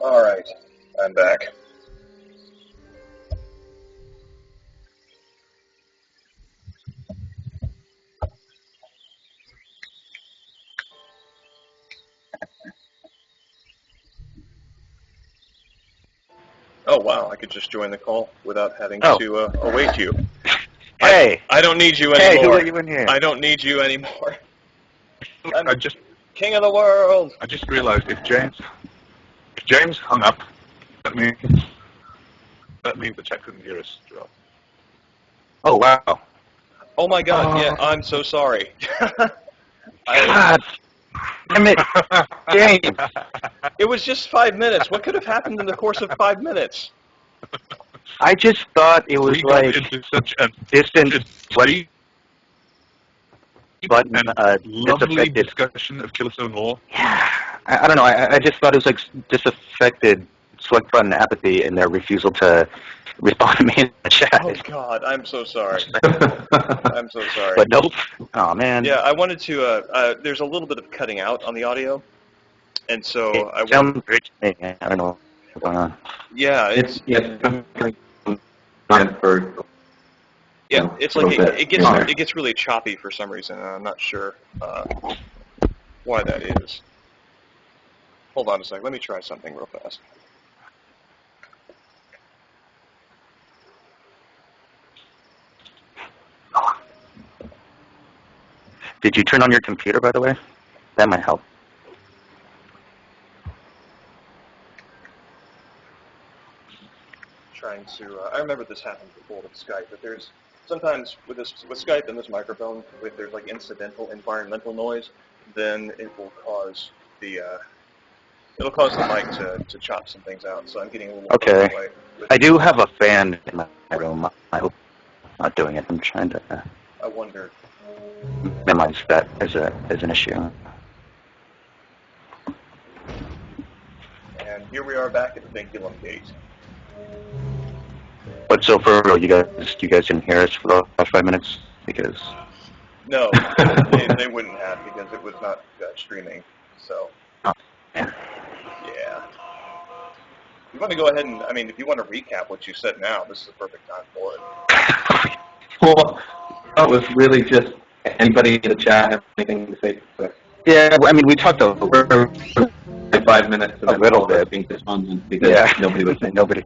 A: All right, I'm back. Oh wow, I could just join the call without having
B: Oh.
A: to await you.
B: Hey!
A: I don't need you
B: Hey,
A: anymore.
B: who are you in here?
A: I don't need you anymore. I'm
D: I just
A: king of the world.
D: realised if James hung up, that means the chat couldn't hear us.
B: Oh, wow.
A: Oh my god, yeah, I'm so sorry.
B: God damn it, James.
A: It was just 5 minutes. What could have happened in the course of 5 minutes?
B: I just thought it was
D: We got
B: like
D: into such a
B: distant,
D: deep
B: button,
D: and lovely
B: disaffected.
D: discussion of killer7 lore.
B: Yeah, I don't know. I just thought it was like disaffected select button apathy in their refusal to respond to me in the chat.
A: Oh god, I'm so sorry. I'm so sorry.
B: But nope. Oh man.
A: Yeah, I wanted to. There's a little bit of cutting out on the audio, and so I
B: It sounds great to me. I don't know what's going on.
A: yeah,
C: It's for
A: yeah, it's like it gets really choppy for some reason, and I'm not sure why that is. Hold on a sec. Let me try something real fast.
B: Did you turn on your computer, by the way? That might help.
A: Trying to. I remember this happened before with Skype, but there's sometimes with Skype and this microphone, if there's like incidental environmental noise, then it will cause the mic to chop some things out. So I'm getting a little
B: Okay.
A: away with
B: I do have a fan in my room. I hope I'm not doing it. I'm trying to
A: I wonder.
B: minimize that as an issue.
A: And here we are back at the Vinculum gate.
B: But so for real, you guys didn't hear us for the last 5 minutes because
A: No, they wouldn't have because it was not streaming. So
B: yeah.
A: yeah. You want to go ahead and if you want to recap what you said now, this is a perfect time for it.
C: well, that was really just anybody in the chat have anything to say.
B: Yeah, I mean we talked over
C: 5 minutes and
B: a
C: then
B: little
C: all of us
B: bit.
C: being despondent because
B: Yeah,
C: nobody was saying.
B: nobody.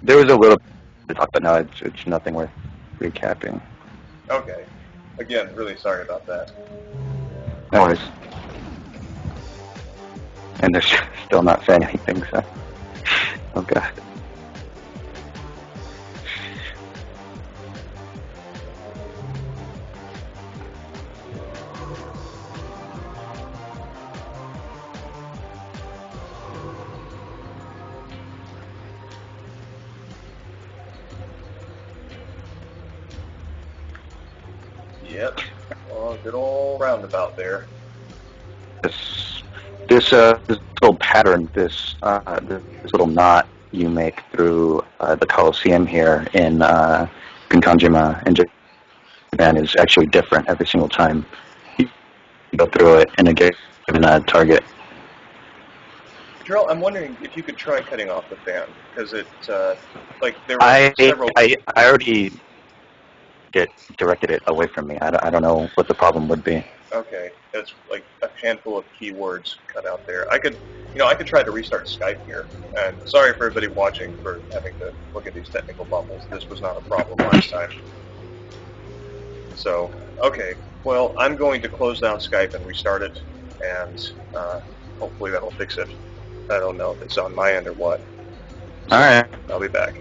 B: There was a little to talk, but no, it's nothing worth recapping.
A: Okay. Again, really sorry about that.
B: No worries. And they're still not saying anything, so. Oh, God.
A: Yep. Well, good old roundabout there.
B: This little pattern, this little knot you make through the Colosseum here in Gunkanjima in Japan is actually different every single time you go through it in a given target.
A: Drill, I'm wondering if you could try cutting off the fan, because it, there were several...
B: I already directed it away from me. I don't know what the problem would be.
A: Okay, that's like a handful of keywords cut out there. I could try to restart Skype here. And sorry for everybody watching for having to look at these technical bubbles. This was not a problem last time. So, okay. Well, I'm going to close down Skype and restart it, and hopefully that'll fix it. I don't know if it's on my end or what.
B: All right.
A: I'll be back.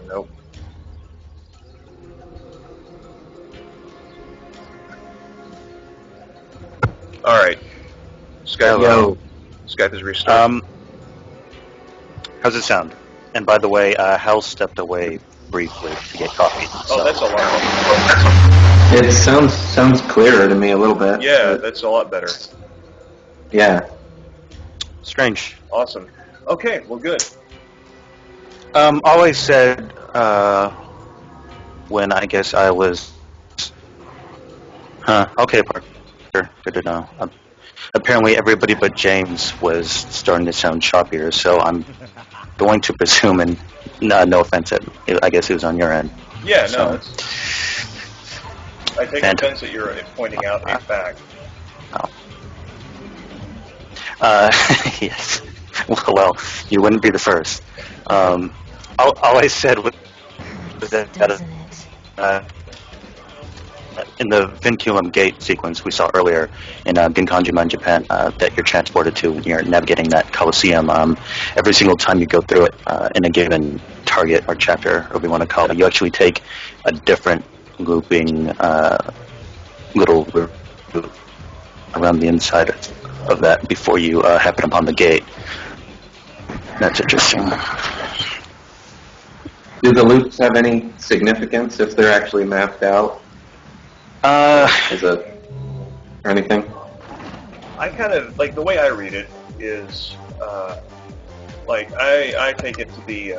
A: Nope. All right. Skype is restarted.
B: How's it sound? And by the way, Hal stepped away briefly to get coffee.
A: Oh,
B: So.
A: that's a lot.
C: It sounds clearer to me a little bit.
A: Yeah,
C: but
A: that's a lot better.
C: yeah.
B: Strange.
A: Awesome. Okay, well, good.
B: Always said when I guess I was. Okay, Parker. Good to know. Apparently, everybody but James was starting to sound choppier, so I'm going to presume, and no offense, I guess it was on your end.
A: Yeah,
B: So.
A: no, I take offense at your pointing out a fact.
B: Yes. Well, you wouldn't be the first. All I said was that in the Vinculum gate sequence we saw earlier in Ginkanjima in Japan, that you're transported to when you're navigating that Coliseum, every single time you go through it in a given target or chapter, or we want to call it, you actually take a different looping little route around the inside of that before you happen upon the gate. That's interesting.
C: Do the loops have any significance if they're actually mapped out? Is it or anything?
A: I kind of, like, the way I read it is, like, I take it to be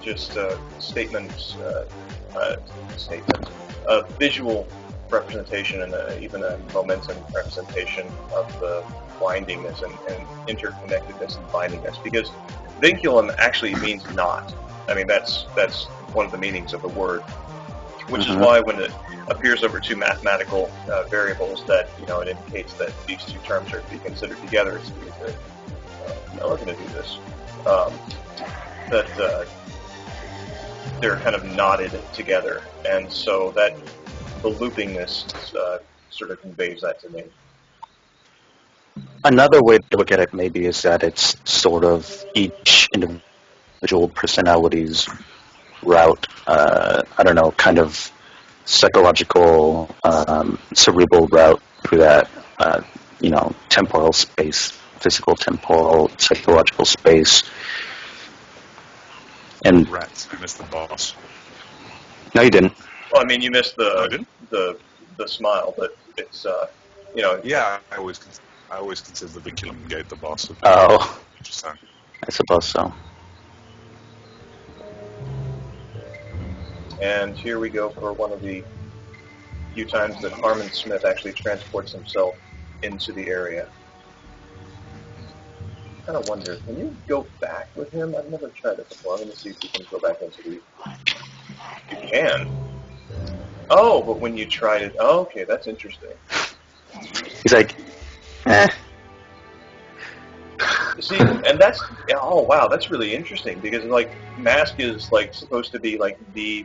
A: just statements, a visual representation and even a momentum representation of the bindingness and interconnectedness and bindingness, because vinculum actually means knot. I mean, that's one of the meanings of the word, which is why when it appears over two mathematical variables, that it indicates that these two terms are to be considered together. It's no, we're going to do this. That they're kind of knotted together, and so that the loopingness sort of conveys that to me.
B: Another way to look at it maybe is that it's sort of each individual personality's route, I don't know, kind of psychological, cerebral route through that, temporal space, physical, temporal, psychological space. And
D: Rats, I missed the boss.
B: no, you didn't.
A: Well, I mean, you missed
D: I didn't?
A: the smile, but it's
D: Yeah, I always consider the Vinculum gate the boss.
B: Oh,
D: Interesting.
B: I suppose so.
A: And here we go for one of the few times that Harmon Smith actually transports himself into the area. I kind of wonder, can you go back with him? I've never tried it before. I'm going to see if you can go back into the... You can. Oh, but when you tried it... Oh, okay, that's interesting.
B: He's like, eh.
A: See, and that's... Oh, wow, that's really interesting, because, like, Mask is, like, supposed to be, like, the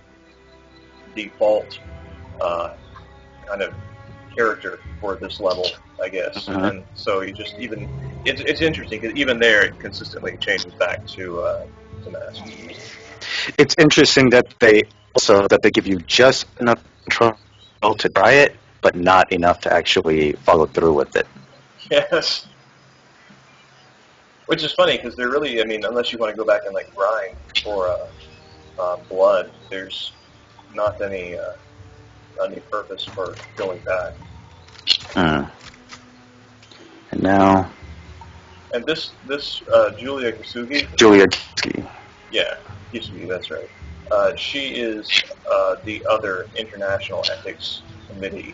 A: default kind of character for this level, I guess. And so you just even... It's interesting, because even there it consistently changes back to Mask.
B: It's interesting that they give you just enough control to try it, but not enough to actually follow through with it.
A: Yes. Which is funny, because they're really, I mean, unless you want to go back and, like, grind for blood, there's not any purpose for going back.
B: And now...
A: And this Julia Kisugi... Yeah, Kisugi, that's right. She is the other International Ethics Committee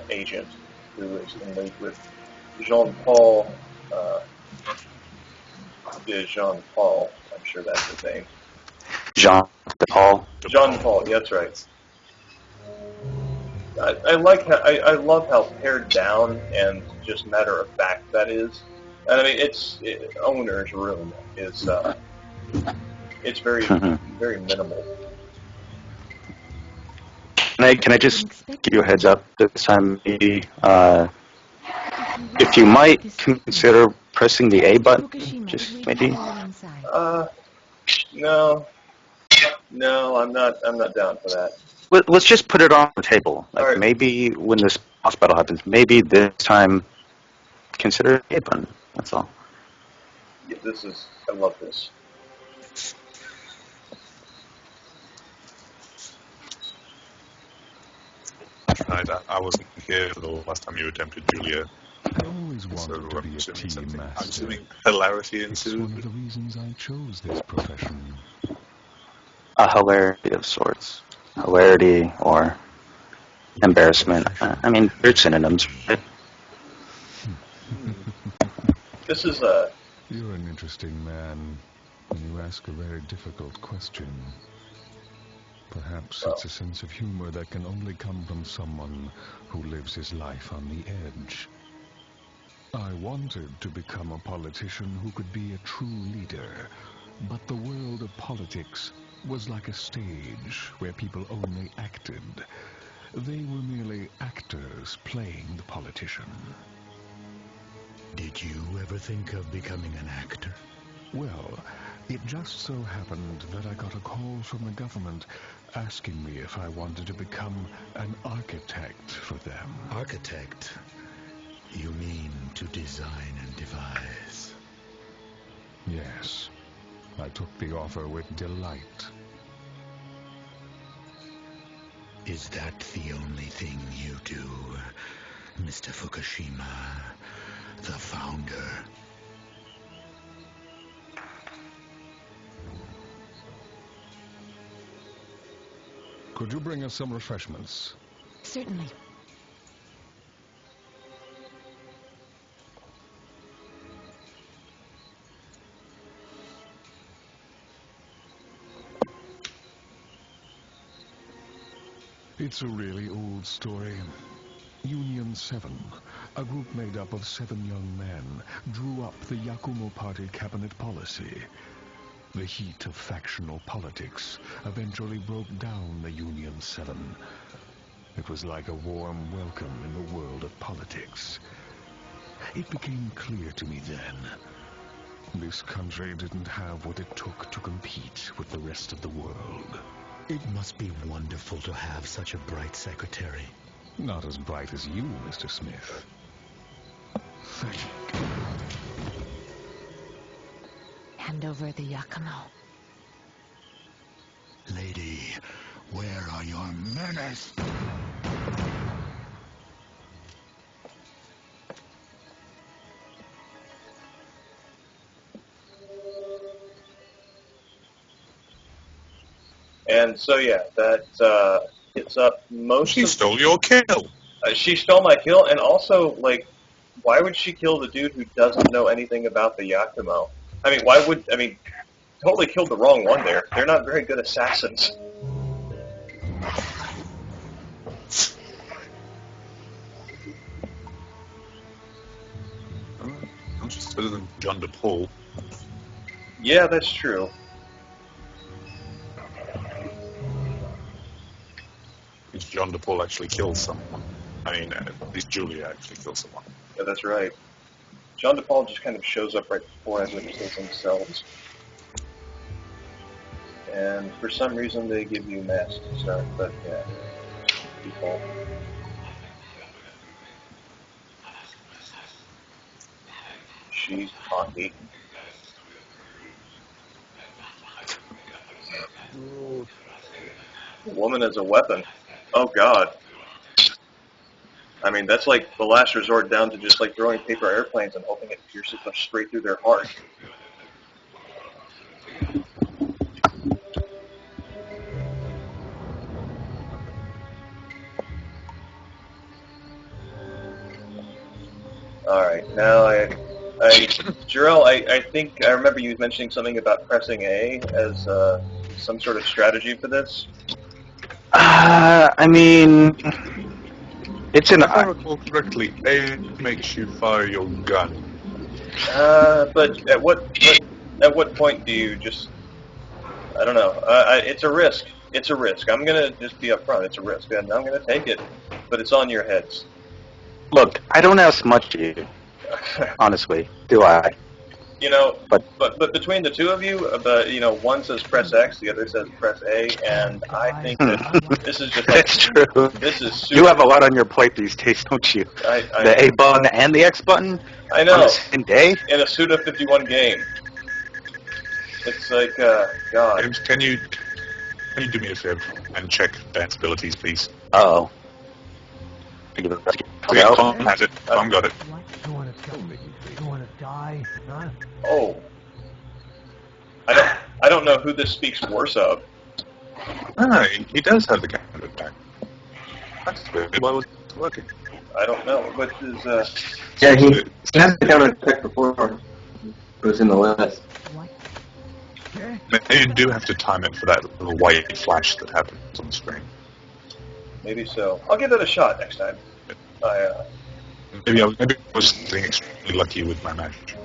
A: agent who is in league with Jean-Paul, I'm sure that's his name. Jean-Paul, yeah, that's right. I like how, I love how pared down and just matter of fact that is. And I mean, Owner's room is it's very very minimal.
B: Can I just give you a heads up this time, maybe? If you might consider pressing the A button, just maybe.
A: No, I'm not down for that.
B: Let's just put it on the table. Like,
A: right.
B: Maybe when this boss battle happens, maybe this time consider the A button. That's all.
A: Yeah, I love this.
D: tonight. I wasn't here for the last time you attempted, Julia.
G: I always
D: So
G: wanted to
D: I'm
G: be a
D: assuming
G: tea
D: I'm
G: master.
D: assuming hilarity
G: It's one of
D: ensued.
G: the reasons I chose this profession.
B: A hilarity of sorts. Hilarity or embarrassment. I mean, they're synonyms. Right?
A: This is
G: You're an interesting man, and you ask a very difficult question. Perhaps it's a sense of humor that can only come from someone who lives his life on the edge. I wanted to become a politician who could be a true leader, but the world of politics was like a stage where people only acted. They were merely actors playing the politician.
F: Did you ever think of becoming an actor?
G: Well, it just so happened that I got a call from the government asking me if I wanted to become an architect for them.
F: Architect? You mean to design and devise?
G: Yes, I took the offer with delight.
F: Is that the only thing you do, Mr. Fukushima, the founder?
G: Could you bring us some refreshments?
H: Certainly.
G: It's a really old story. Union 7, a group made up of 7 young men, drew up the Yakumo Party cabinet policy. The heat of factional politics eventually broke down the Union 7. It was like a warm welcome in the world of politics. It became clear to me then, this country didn't have what it took to compete with the rest of the world.
F: It must be wonderful to have such a bright secretary.
G: Not as bright as you, Mr. Smith. Thank you.
H: Hand over the Yakumo.
F: Lady, where are your manners?
A: and so yeah, that hits up most.
D: She stole your kill.
A: She stole my kill, and also like, why would she kill the dude who doesn't know anything about the Yakumo? I mean, totally killed the wrong one there. They're not very good assassins.
D: I'm just better than John DePaul.
A: Yeah, that's true.
D: Because John DePaul actually kills someone. I mean, at least Julia actually kills someone.
A: Yeah, that's right. John DePaul just kind of shows up right before I witnesses themselves. And for some reason they give you masks to start, but yeah, default. She's cocky. A woman as a weapon. Oh god. I mean, that's like the last resort down to just like throwing paper airplanes and hoping it pierces them straight through their heart. Alright, now Jarrell, I think I remember you mentioning something about pressing A as some sort of strategy for this.
B: I mean, it's an.
D: If I recall correctly, A makes you fire your gun.
A: But at what point do you just? I don't know. It's a risk. It's a risk. I'm gonna just be upfront. It's a risk, and I'm gonna take it. But it's on your heads.
B: Look, I don't ask much of you, honestly. Do I?
A: You know,
B: But-
A: but between the two of you, one says press X, the other says press A, and I think that this is just like,
B: That's true.
A: this is super.
B: You have a lot on your plate these days, don't you? The A button and the X button
A: I
B: on
A: know.
B: the same day?
A: In a Suda 51 game. It's like, God.
D: James, can you do me a favor and check Dan's abilities, please?
B: Uh-oh. give it back.
D: Okay, Tom has it. Tom got it.
E: What? You want to kill me? You want to die? Huh?
A: Oh. I don't know who this speaks worse of.
D: Ah, he does have the counter attack. That's good. Why was it working?
A: I don't know. What is,
C: Yeah, he has the counter attack before it was in the list.
E: What? Okay.
D: You do have to time it for that little white flash that happens on the screen.
A: maybe so. I'll give it a shot next time.
D: Maybe I was being extremely lucky with my magic.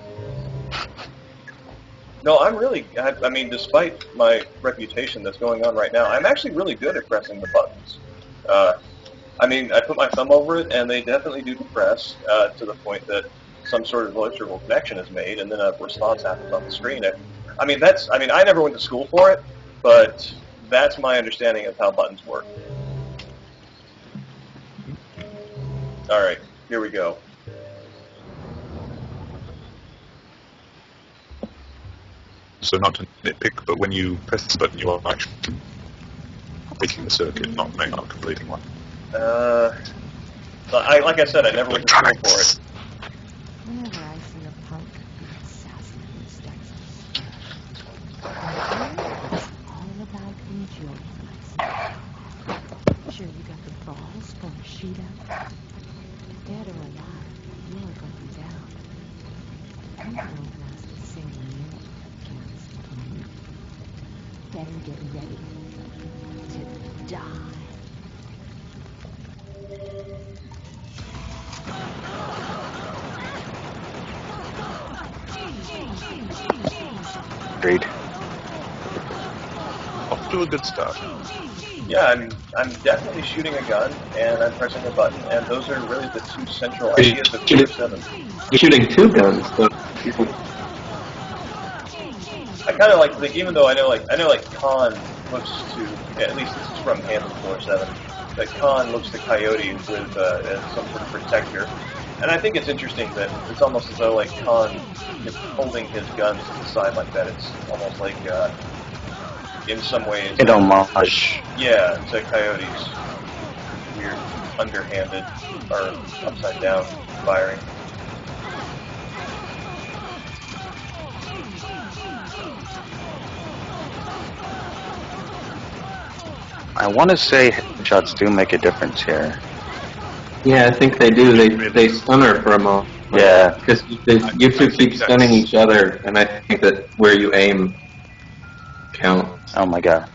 A: No, I'm really, I mean, despite my reputation that's going on right now, I'm actually really good at pressing the buttons. I mean, I put my thumb over it, and they definitely do compress to the point that some sort of electrical connection is made, and then a response happens on the screen. I mean, I never went to school for it, but that's my understanding of how buttons work. All right, here we go.
D: So not to nitpick, but when you press the button, you are actually making the circuit, not completing one.
A: Like I said, I never went to school for it.
H: Whenever I see a punk, the assassin who starts to stir. It's all about enjoying myself. Sure, you got the balls for a shootout? Dead or alive, you're going down. You won't last a single minute against me. Better get ready to die.
B: Agreed.
D: Off to a good start.
A: Yeah, I'm definitely shooting a gun, and I'm pressing a button, and those are really the two central ideas of killer7.
C: You're shooting two guns, so
A: I kind of like think, even though I know like Khan looks to, at least this is from Hand of killer7, that Khan looks to Coyote with as some sort of protector, and I think it's interesting that it's almost as though like Khan is holding his guns to the side like that. It's almost like in some ways
B: An homage.
A: yeah, to Coyote's weird underhanded or upside down firing.
B: I want to say headshots do make a difference here.
C: yeah, I think they do. They stun her for a moment.
B: Yeah.
C: Because you two keep stunning each other, and I think that where you aim counts.
B: Oh my god.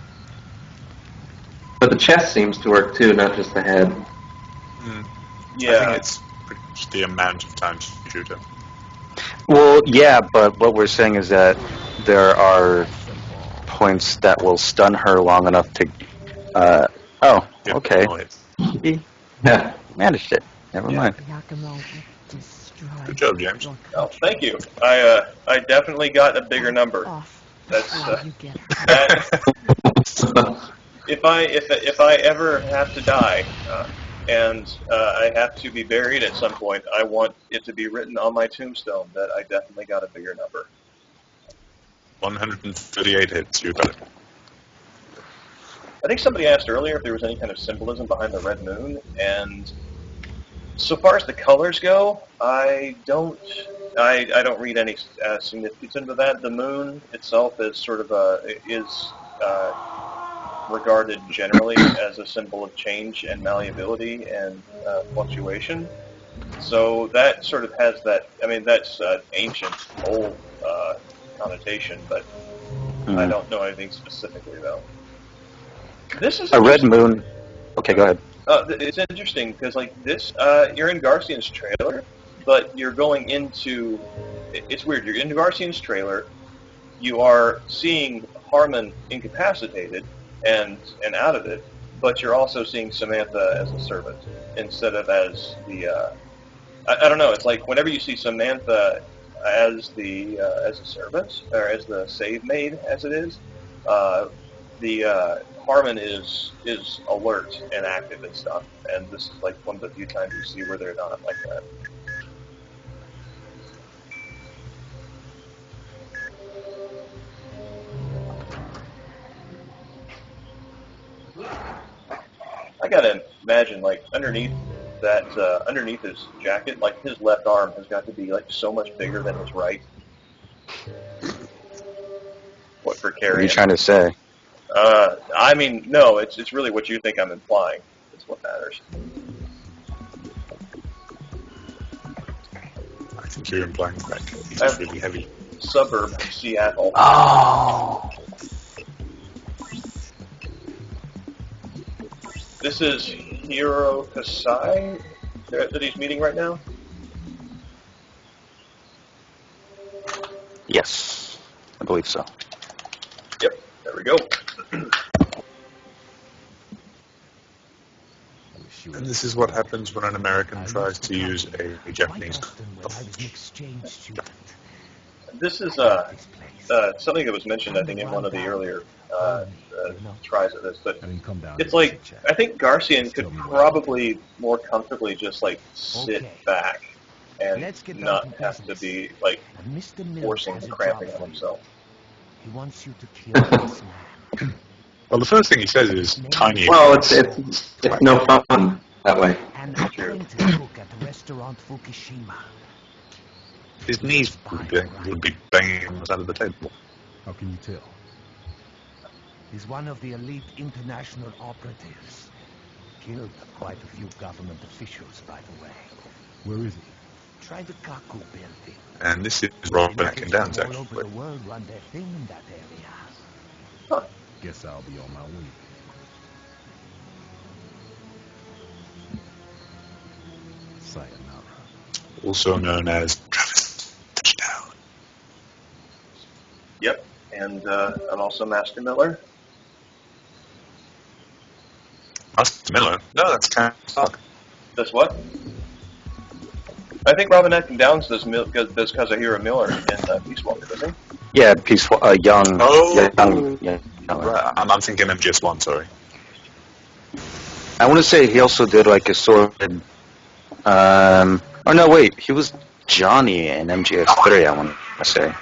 C: But the chest seems to work too, not just the head.
A: Yeah.
D: I think it's pretty much the amount of times you shoot it.
B: Well, yeah, but what we're saying is that there are points that will stun her long enough to. Oh,
D: Get
B: okay.
D: all hits.
B: He
C: Yeah.
B: managed it. Never mind.
H: Yakumo destroyed.
D: Good job, James.
A: Oh, thank you. I definitely got a bigger number.
H: Off.
A: That's
H: You get it.
A: that, if I ever have to die and I have to be buried at some point, I want it to be written on my tombstone that I definitely got a bigger number.
D: 138 hits, you got it.
A: I think somebody asked earlier if there was any kind of symbolism behind the red moon, and so far as the colors go, I don't read any significance into that. The moon itself is sort of regarded generally as a symbol of change and malleability and fluctuation. So that sort of has that. I mean, that's ancient, old connotation, but I don't know anything specifically though. This is
B: A red moon. Okay, go ahead.
A: It's interesting because like this, you're in Garcian's trailer, but you're going into. It's weird. You're in Garcian's trailer. You are seeing Harmon incapacitated and out of it, but you're also seeing Samantha as a servant instead of as the. I don't know. It's like whenever you see Samantha as the as a servant or as the save maid, as it is, the Harmon is alert and active and stuff, and this is like one of the few times you see where they're not like that. I gotta imagine, like underneath that underneath his jacket, like his left arm has got to be like so much bigger than his right. What for
B: What are you
A: carrying?
B: trying to say?
A: I mean, no, it's really what you think I'm implying. That's what matters.
D: I think you're implying that he's really heavy.
A: Suburb Seattle.
B: Oh.
A: This is Hiro Kasai that he's meeting right now?
B: Yes, I believe so.
A: Yep, there we go.
D: And this is what happens when an American tries to use a Japanese.
A: This is something that was mentioned, I think, in one of the earlier tries of this. But it's like, I think Garcian could probably more comfortably just, like, sit back and not have to be, like, forcing and cramping on himself.
F: He wants you to kill this man.
D: Well, the first thing he says is tiny.
C: Well, it's no fun that way.
F: An apprentice cook at the restaurant Fukushima.
D: His knees would be banging on the side of the table.
G: How can you tell?
F: He's one of the elite international operatives. Killed quite a few government officials, by the way.
G: Where is he?
F: Try the Kaku building.
D: And this is Rob back and Downs,
F: All over
D: actually.
F: the world run their thing in that area.
A: Huh.
G: Guess I'll be on my way. Sayonara.
D: Also known as Travis Touchdown.
A: Yep, and I'm also Master Miller.
D: Master Miller? No, that's kind of stuck.
A: Does what? I think Robin Atkin Downs does Kazuhiro Miller in Peace Walker, doesn't he?
B: Yeah, peaceful, young.
D: Oh.
B: Young.
D: Right, I'm thinking MGS1, sorry.
B: I want to say he also did like a sort of. Oh no, wait, he was Johnny in MGS3. I want to say.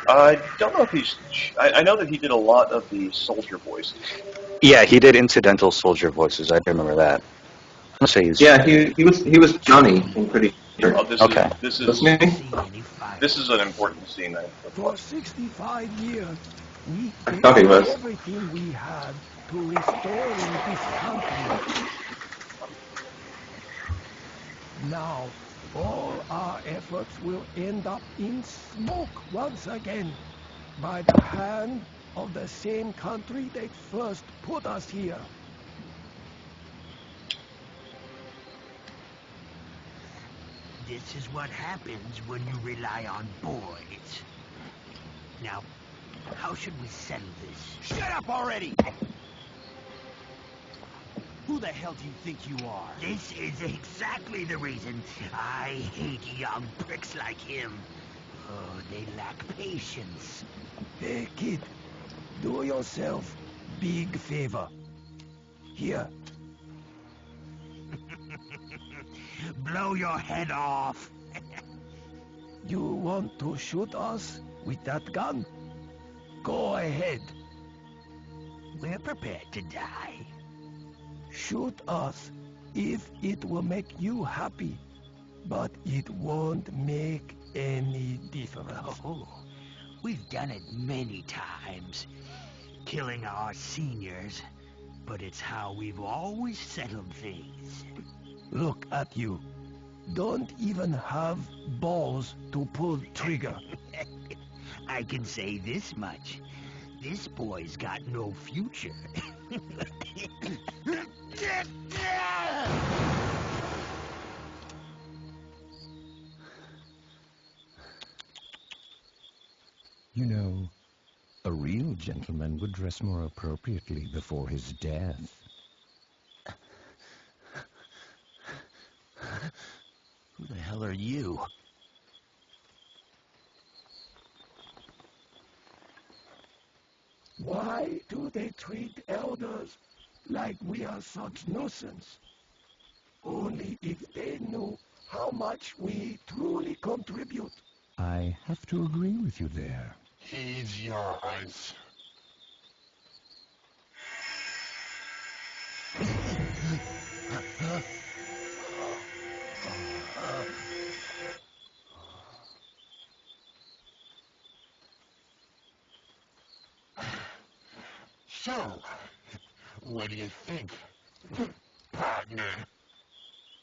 A: I don't know if he's... I know that he did a lot of the soldier voices.
B: Yeah, he did incidental soldier voices. I remember that. I want to say he's.
C: Yeah, he was Johnny. I'm pretty sure.
A: Oh, this
B: Okay.
A: This is an important scene.
E: For 65 years, we
C: I
E: gave
C: thought he was.
E: everything we had to restoring this country. Now, all our efforts will end up in smoke once again by the hand of the same country that first put us here.
I: This is what happens when you rely on boys. Now, how should we settle this?
F: Shut up already! Who the hell do you think you are?
I: This is exactly the reason I hate young pricks like him. Oh, they lack patience.
E: Hey, kid, do yourself big favor. Here,
I: Blow your head off.
E: you want to shoot us with that gun? Go ahead.
I: We're prepared to die.
E: Shoot us if it will make you happy, but it won't make any difference.
I: Oh, we've done it many times, killing our seniors, but it's how we've always settled things.
E: Look at you. Don't even have balls to pull trigger.
I: I can say this much. This boy's got no future.
G: You know, a real gentleman would dress more appropriately before his death.
I: Who the hell are you?
E: Why do they treat elders like we are such nuisance? Only if they knew how much we truly contribute.
G: I have to agree with you there.
J: He's yours. So, what do you think, partner?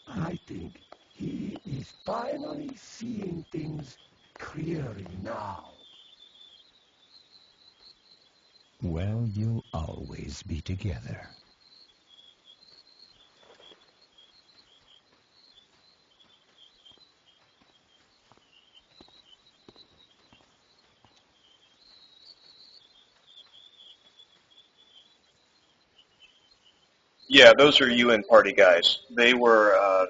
F: I think he is finally seeing things clearly now. Well, you'll always be together.
A: Yeah, those are UN party guys. They were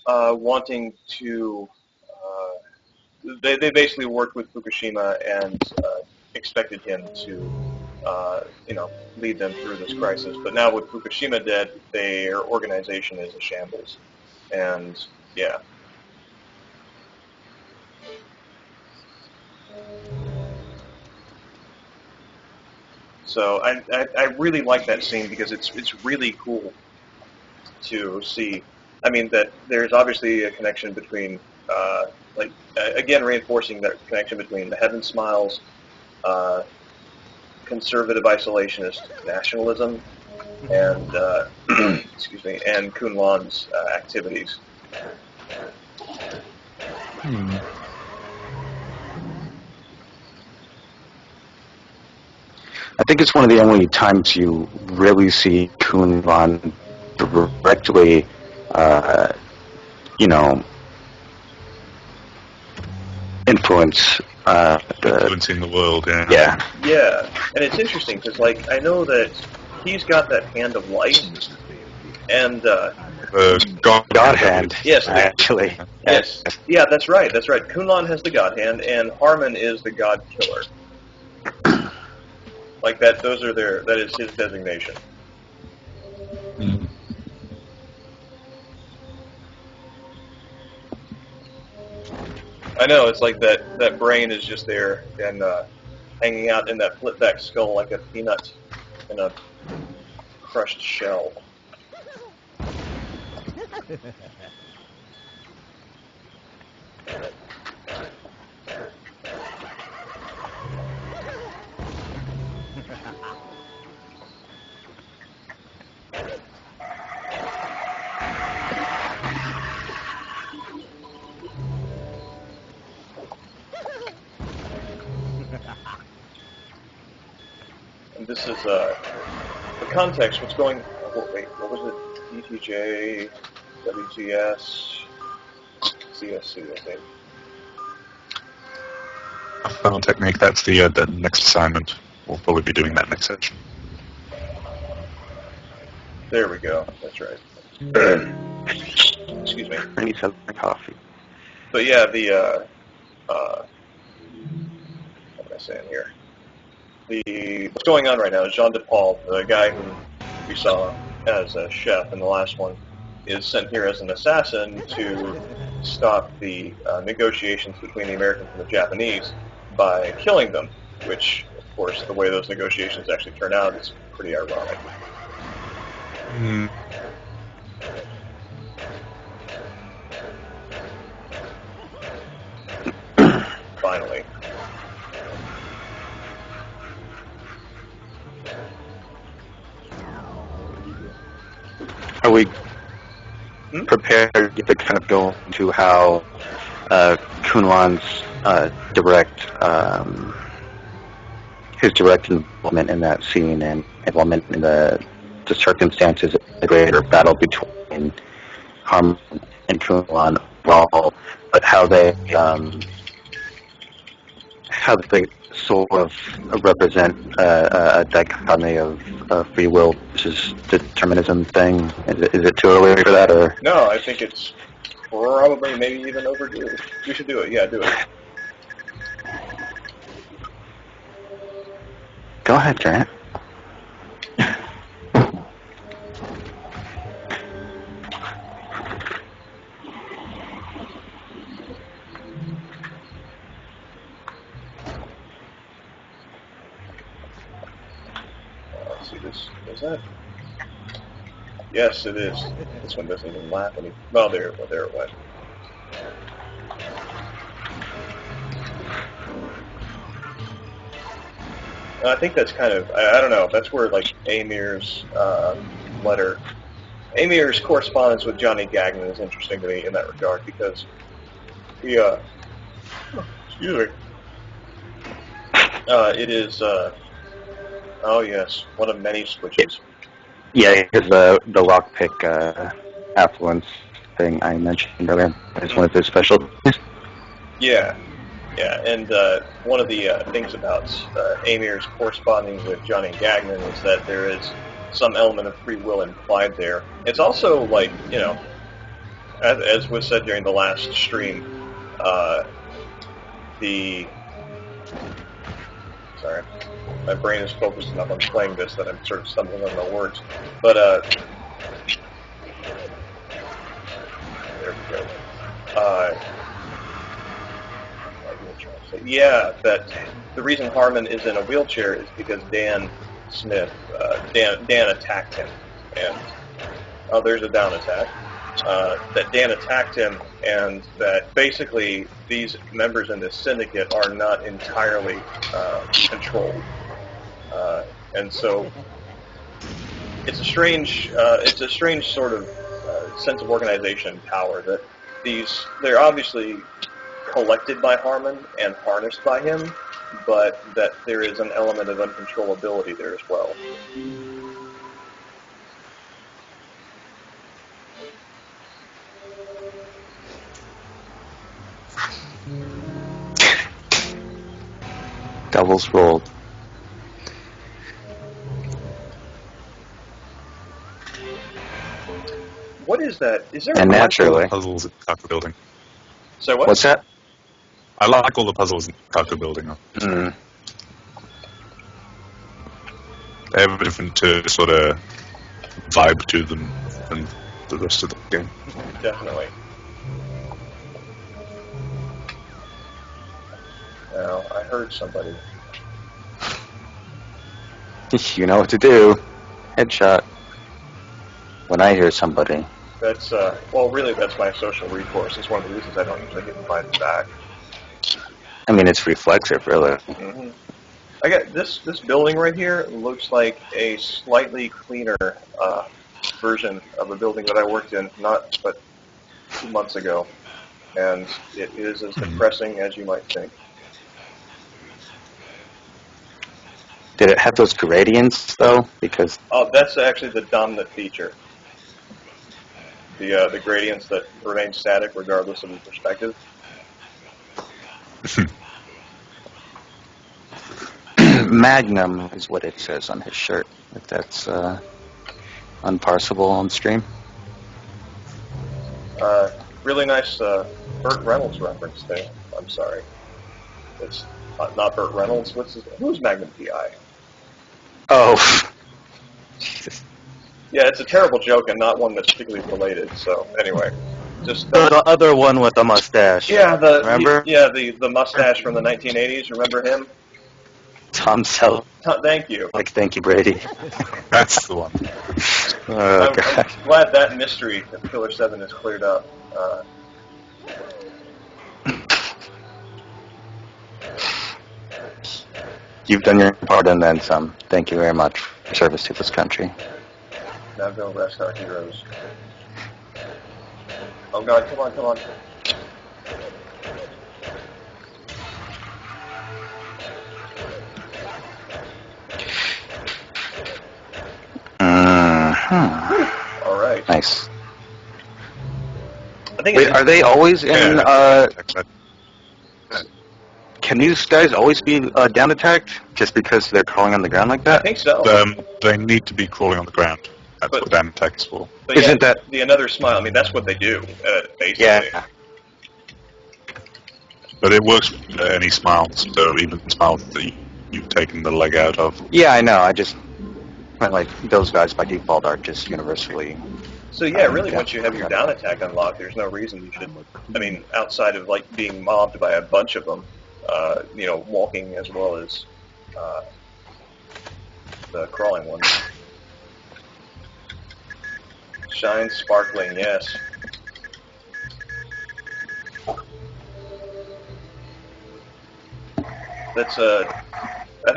A: wanting to. They basically worked with Fukushima and expected him to, lead them through this crisis. But now with Fukushima dead, their organization is a shambles. And yeah. So I really like that scene because it's really cool to see. I mean, that there's obviously a connection between, again, reinforcing that connection between the Heaven Smiles, conservative isolationist nationalism, and excuse me, and Kunlan's activities.
B: I think it's one of the only times you really see Kunlan directly, influence
D: Influencing the world, yeah.
B: Yeah.
A: Yeah, and it's interesting because, I know that he's got that hand of light, and
B: God hand.
A: Yes,
B: actually.
A: Yes, yeah, that's right. That's right. Kunlan has the God hand, and Harmon is the God killer. Like that. That is his designation.
D: Mm.
A: I know, it's like that brain is just there and hanging out in that flip back skull like a peanut in a crushed shell. And this is the context. What's going? Wait, what was it? DTJ, WGS, CSC, I think.
D: Final technique. That's the next assignment. We'll probably be doing that next session.
A: There we go. That's right. Excuse me.
B: I need some coffee.
A: But yeah, what am I saying here? What's going on right now is Jean de Paul, the guy who we saw as a chef in the last one, is sent here as an assassin to stop the negotiations between the Americans and the Japanese by killing them, which, of course, the way those negotiations actually turn out is pretty ironic.
D: Mm.
A: Finally.
B: Are we prepared to kind of go into how Kunlan's his direct involvement in that scene and involvement in the circumstances of the greater battle between Harmon and Kunlan overall, but how they sort of represent a dichotomy of free will versus determinism thing? Is it too early for that, or?
A: No, I think it's probably maybe even overdue. We should do it. Yeah, do it.
B: Go ahead, Grant.
A: Let's see this. Is that? Yes, it is. This one doesn't even laugh any. Well, there it went. I think that's kind of, I don't know, that's where, like, Amir's letter, Amir's correspondence with Johnny Gagnon is interesting to me in that regard, because he, excuse me, it is, oh yes, one of many switches.
B: Yeah, here's the lockpick affluence thing I mentioned earlier. It's one of his specialties.
A: Yeah, yeah, and one of the things about Amir's corresponding with Johnny Gagnon is that there is some element of free will implied there. It's also, like, you know, as was said during the last stream, sorry, my brain is focused enough on playing this that I'm sort of stumbling on my words, but there we go. Yeah, that the reason Harmon is in a wheelchair is because Dan Smith, Dan attacked him, and there's a down attack. That Dan attacked him, and that basically these members in this syndicate are not entirely controlled, and so it's a strange sort of sense of organization and power that they're obviously collected by Harmon and harnessed by him, but that there is an element of uncontrollability there as well.
B: Doubles rolled.
A: What is that? Is there
B: And
A: a
B: naturally.
D: Puzzles in the Kaku building.
A: So what?
B: What's that?
D: I like all the puzzles in the Kaku building.
B: Mm.
D: They have a different sort of vibe to them than the rest of the game.
A: Definitely. Now, I heard somebody.
B: You know what to do. Headshot. When I hear somebody.
A: That's, well, really, that's my social recourse. It's one of the reasons I don't usually get invited back.
B: I mean, it's reflexive, really.
A: Mm-hmm. I got this building right here looks like a slightly cleaner version of a building that I worked in, but 2 months ago. And it is as depressing as you might think.
B: Did it have those gradients, though? Because...
A: Oh, that's actually the dominant feature. The gradients that remain static regardless of the perspective.
B: Magnum is what it says on his shirt, if that's unparsable on stream.
A: Really nice Burt Reynolds reference there. I'm sorry. It's not Burt Reynolds. Who's Magnum P.I.?
B: Oh. Jesus.
A: Yeah, it's a terrible joke and not one that's particularly related. So anyway, just
B: The other one with the mustache.
A: yeah,
B: remember?
A: The mustache from the 1980s. Remember him?
B: Tom Selleck.
A: Thank you.
B: Like, thank you, Brady.
D: That's the one.
B: Oh, God.
A: I'm glad that mystery of killer7 is cleared up.
B: You've done your part and then some. Thank you very much for your service to this country.
A: Now go rest our heroes. Oh God, come on. All right.
B: Nice.
A: I think
B: Wait, are they always in, can these guys always be down attacked just because they're crawling on the ground like
A: I
B: that?
A: think so.
D: They need to be crawling on the ground. That's what down attack is for.
A: But
B: Isn't
A: yeah,
B: that...
A: the another smile? I mean, that's what they do, basically.
B: Yeah.
D: But it works with any smiles, so even smiles that you've taken the leg out of.
B: Yeah, I know. I just meant like those guys by default are just universally...
A: So yeah, really, once you have your down attack unlocked, there's no reason you should. I mean, outside of like being mobbed by a bunch of them, walking as well as the crawling ones. Shine sparkling, yes. That's I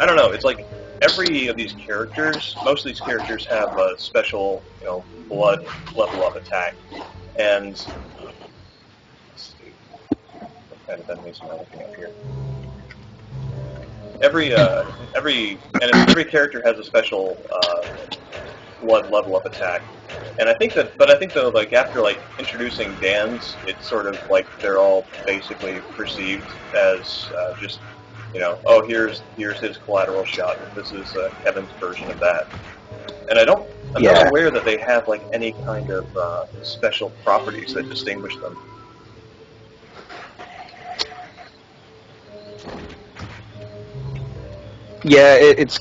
A: don't know. It's like every of these characters, most of these characters have a special, blood level up attack, and let's see, what kind of enemies am I looking at here? Every character has a special blood level up attack, and I think though, like after like introducing Dan's, it's sort of like they're all basically perceived as just, oh, here's his collateral shot. This is Kevin's version of that, and I'm not aware that they have like any kind of special properties that distinguish them.
B: Yeah, it's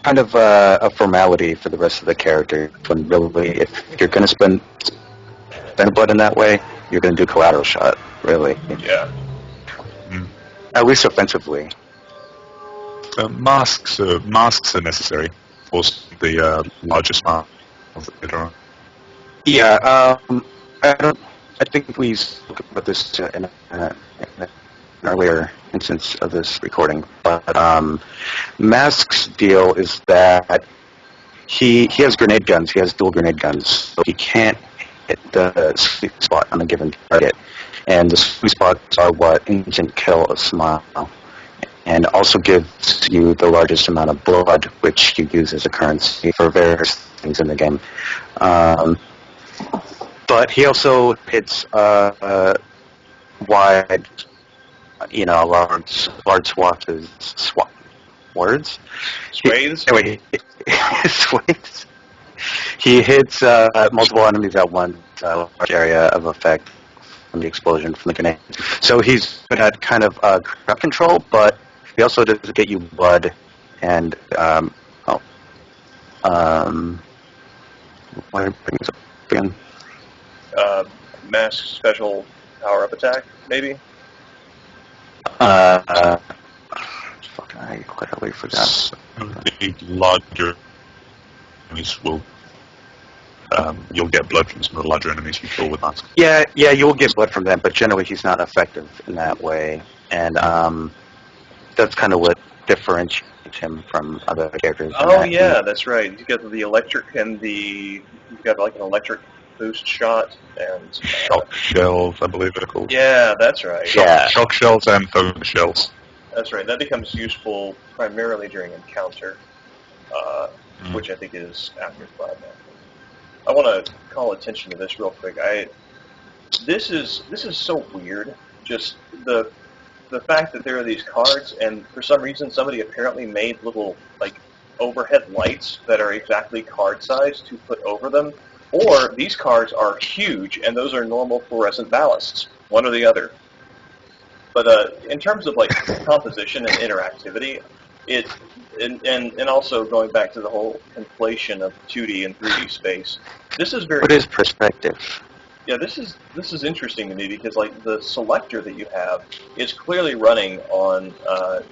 B: kind of a formality for the rest of the character. When really, if you're going to spend blood in that way, you're going to do collateral shot, really.
A: Yeah.
B: At least offensively.
D: Masks are necessary for the largest mask later on.
B: Yeah, I think we spoke about this in an earlier instance of this recording, but Mask's deal is that he has grenade guns. He has dual grenade guns, so he can't hit the sweet spot on a given target. And the sweet spots are what instant kill a smile, and also gives you the largest amount of blood, which you use as a currency for various things in the game. But he also hits wide, large swathes. Words?
A: Swathes?
B: Anyway, swathes. He hits multiple enemies at once, large area of effect from the explosion from the grenade. So he's good at kind of crowd control, but he also does get you blood and what brings up again?
A: Mask special power up attack, maybe.
B: I clearly forgot.
D: The larger enemies will. You'll get blood from some of the larger enemies you kill with masks.
B: Yeah, you'll get blood from them, but generally he's not effective in that way, and that's kind of what differentiates him from other characters.
A: Oh yeah, that's right. You got the electric and you've got like an electric boost shot and
D: shock shells, I believe they're called.
A: Yeah, that's right.
D: Shock shells and focus shells.
A: That's right. That becomes useful primarily during encounter, which I think is after Cloudman. I want to call attention to this real quick. This is so weird. Just the fact that there are these cards, and for some reason somebody apparently made little like overhead lights that are exactly card size to put over them, or these cards are huge and those are normal fluorescent ballasts, one or the other. But in terms of like composition and interactivity, and also going back to the whole conflation of 2D and 3D space, this is very.
B: What is perspective?
A: Yeah, this is interesting to me because like the selector that you have is clearly running on a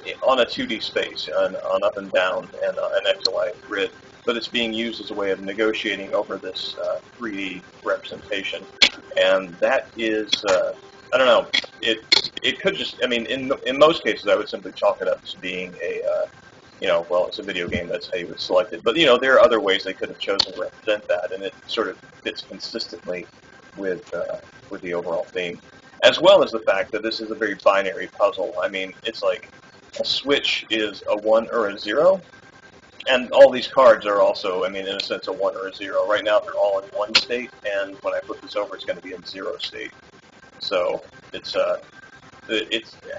A: 2D space, on up and down and an X and Y grid, but it's being used as a way of negotiating over this 3D representation, and that is. I don't know. It could just. I mean, in most cases, I would simply chalk it up to being a, well, it's a video game. That's how you would select it. But there are other ways they could have chosen to represent that, and it sort of fits consistently with the overall theme, as well as the fact that this is a very binary puzzle. I mean, it's like a switch is a 1 or a 0, and all these cards are also, I mean, in a sense, a 1 or a 0. Right now, they're all in 1 state, and when I flip this over, it's going to be in 0 state. So it's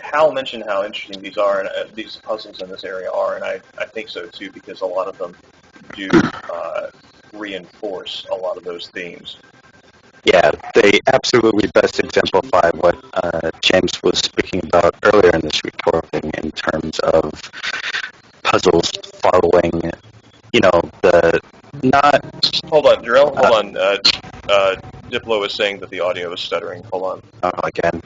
A: Hal mentioned how interesting these are, and these puzzles in this area are, and I think so too, because a lot of them do reinforce a lot of those themes.
B: Yeah, they absolutely best exemplify what James was speaking about earlier in this recording in terms of puzzles following, the not...
A: Hold on, Jarrell, hold on. Diplo is saying that the audio is stuttering. Hold on.
B: Again.